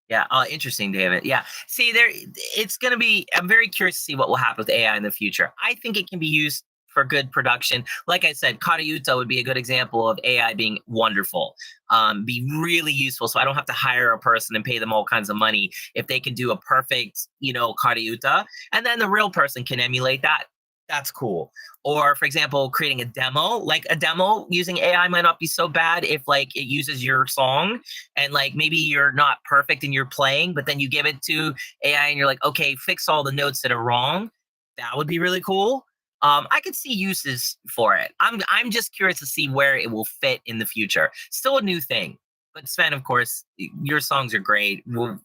yeah. Oh, interesting, David. Yeah. See, it's going to be, I'm very curious to see what will happen with AI in the future. I think it can be used for good production. Like I said, Karayuta would be a good example of AI being wonderful, be really useful. So I don't have to hire a person and pay them all kinds of money if they can do a perfect, Karayuta. And then the real person can emulate that. That's cool. Or, for example, creating a demo, like a demo using AI might not be so bad if like it uses your song and like maybe you're not perfect in your playing, but then you give it to AI and you're like, okay, fix all the notes that are wrong. That would be really cool. I could see uses for it. I'm just curious to see where it will fit in the future. Still a new thing. But Sven, of course, your songs are great. Well,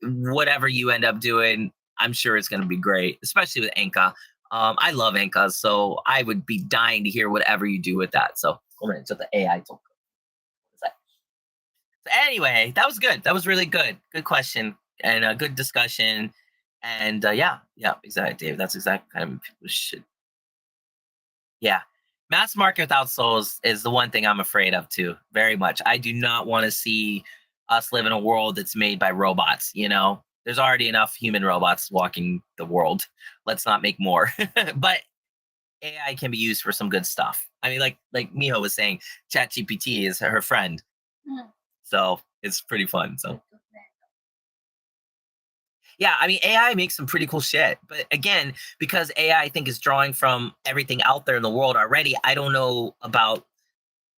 whatever you end up doing, I'm sure it's going to be great, especially with Enka. I love Enka, so I would be dying to hear whatever you do with that. So, the AI talk. So anyway, that was good. That was really good. Good question and a good discussion. And yeah, exactly, Dave. That's exactly kind of people should. Yeah, mass market without souls is the one thing I'm afraid of too. Very much. I do not want to see us live in a world that's made by robots. There's already enough human robots walking the world. Let's not make more. But AI can be used for some good stuff. I mean, like Miho was saying, ChatGPT is her friend, so it's pretty fun. So yeah, I mean, AI makes some pretty cool shit. But again, because AI, I think, is drawing from everything out there in the world already, I don't know about,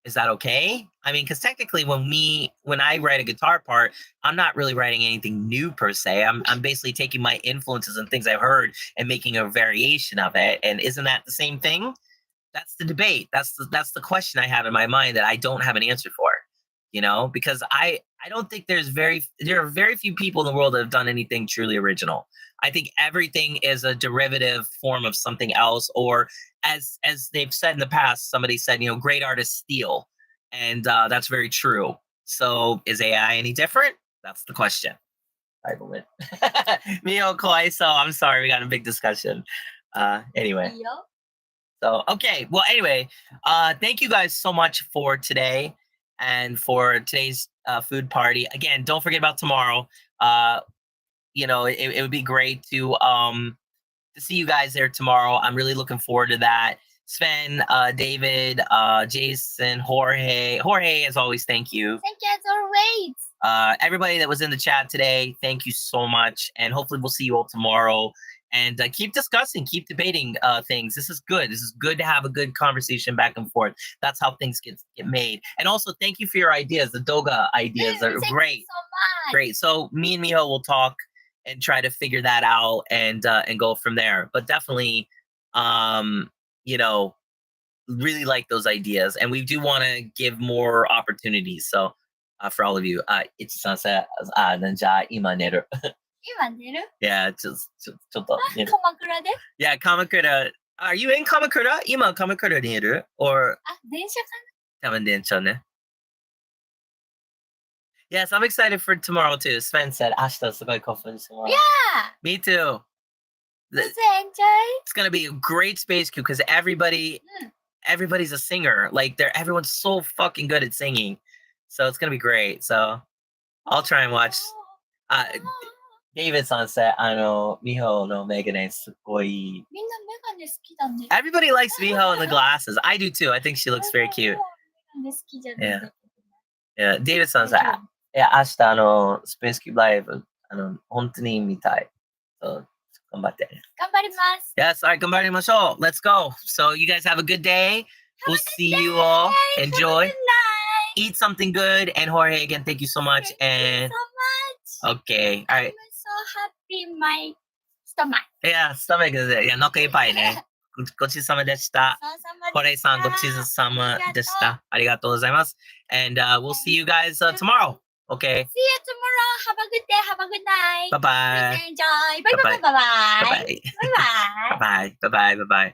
is that okay? I mean, because technically when I write a guitar part, I'm not really writing anything new per se. I'm basically taking my influences and things I've heard and making a variation of it. And isn't that the same thing? That's the debate. That's the question I have in my mind that I don't have an answer for. because I don't think there are very few people in the world that have done anything truly original. I think everything is a derivative form of something else, or as they've said in the past, somebody said, great artists steal, and that's very true. So is AI any different? That's the question. I believe. Miho Kawai, so I'm sorry, we got a big discussion. Anyway. いいよ。 So okay. Well, anyway, thank you guys so much for today and for today's food party. Again, don't forget about tomorrow. It would be great to see you guys there tomorrow. I'm really looking forward to that. Sven, David, Jason, Jorge. Jorge, as always, thank you. Thank you as always. Everybody that was in the chat today, thank you so much. And hopefully we'll see you all tomorrow. And keep discussing, keep debating things. This is good. This is good to have a good conversation back and forth. That's how things get made. And also, thank you for your ideas. The Doga ideas are Thank great. you so much. Great. So me and Miho will talk and try to figure that out and go from there. But definitely, really like those ideas. And we do want to give more opportunities. So for all of you, it's sunset. じゃあ今寝る。今寝る Yeah, ちょっと寝る。鎌倉で Yeah, Kamakura. Are you in Kamakura? 今 Kamakura にいる Or あ、電車か多分電車ね。Yes, I'm excited for tomorrow too. Sven said, 明日すごい興奮します。な Yeah! Me too. Let's enjoy. It's gonna be a great space cube because everybody's a singer. Like everyone's so fucking good at singing. So it's gonna be great. So I'll try and watch. David さん said, Miho no megane すごい. みんなメガネ好きだね。 Everybody likes Miho and the glasses. I do too. I think she looks very cute. メガネ好きじゃないんだけど Yeah, David さん said, 大丈夫。いや、明日スペースキューブライブ、本当に見たい。So, 頑張って。頑張ります。 Yes, all right, 頑張りましょう. Let's go. So, you guys have a good day. We'll see you all. Enjoy. Good night. Eat something good. And Jorge, again, thank you so much. Thank you And so much. okay, all right. I'm so happy my stomach. Yeah, stomach is it. Yeah, お腹いっぱいね。ごちそうさまでした。ごちそうさまでした。Jorge さん、ごちそうさまでした。ありがとうございます。And we'll see you guys tomorrow. Okay. See you tomorrow. Have a good day. Have a good night. Bye-bye. Please enjoy. Bye bye bye bye. Bye-bye. Bye bye. Bye-bye. Bye-bye. Bye-bye.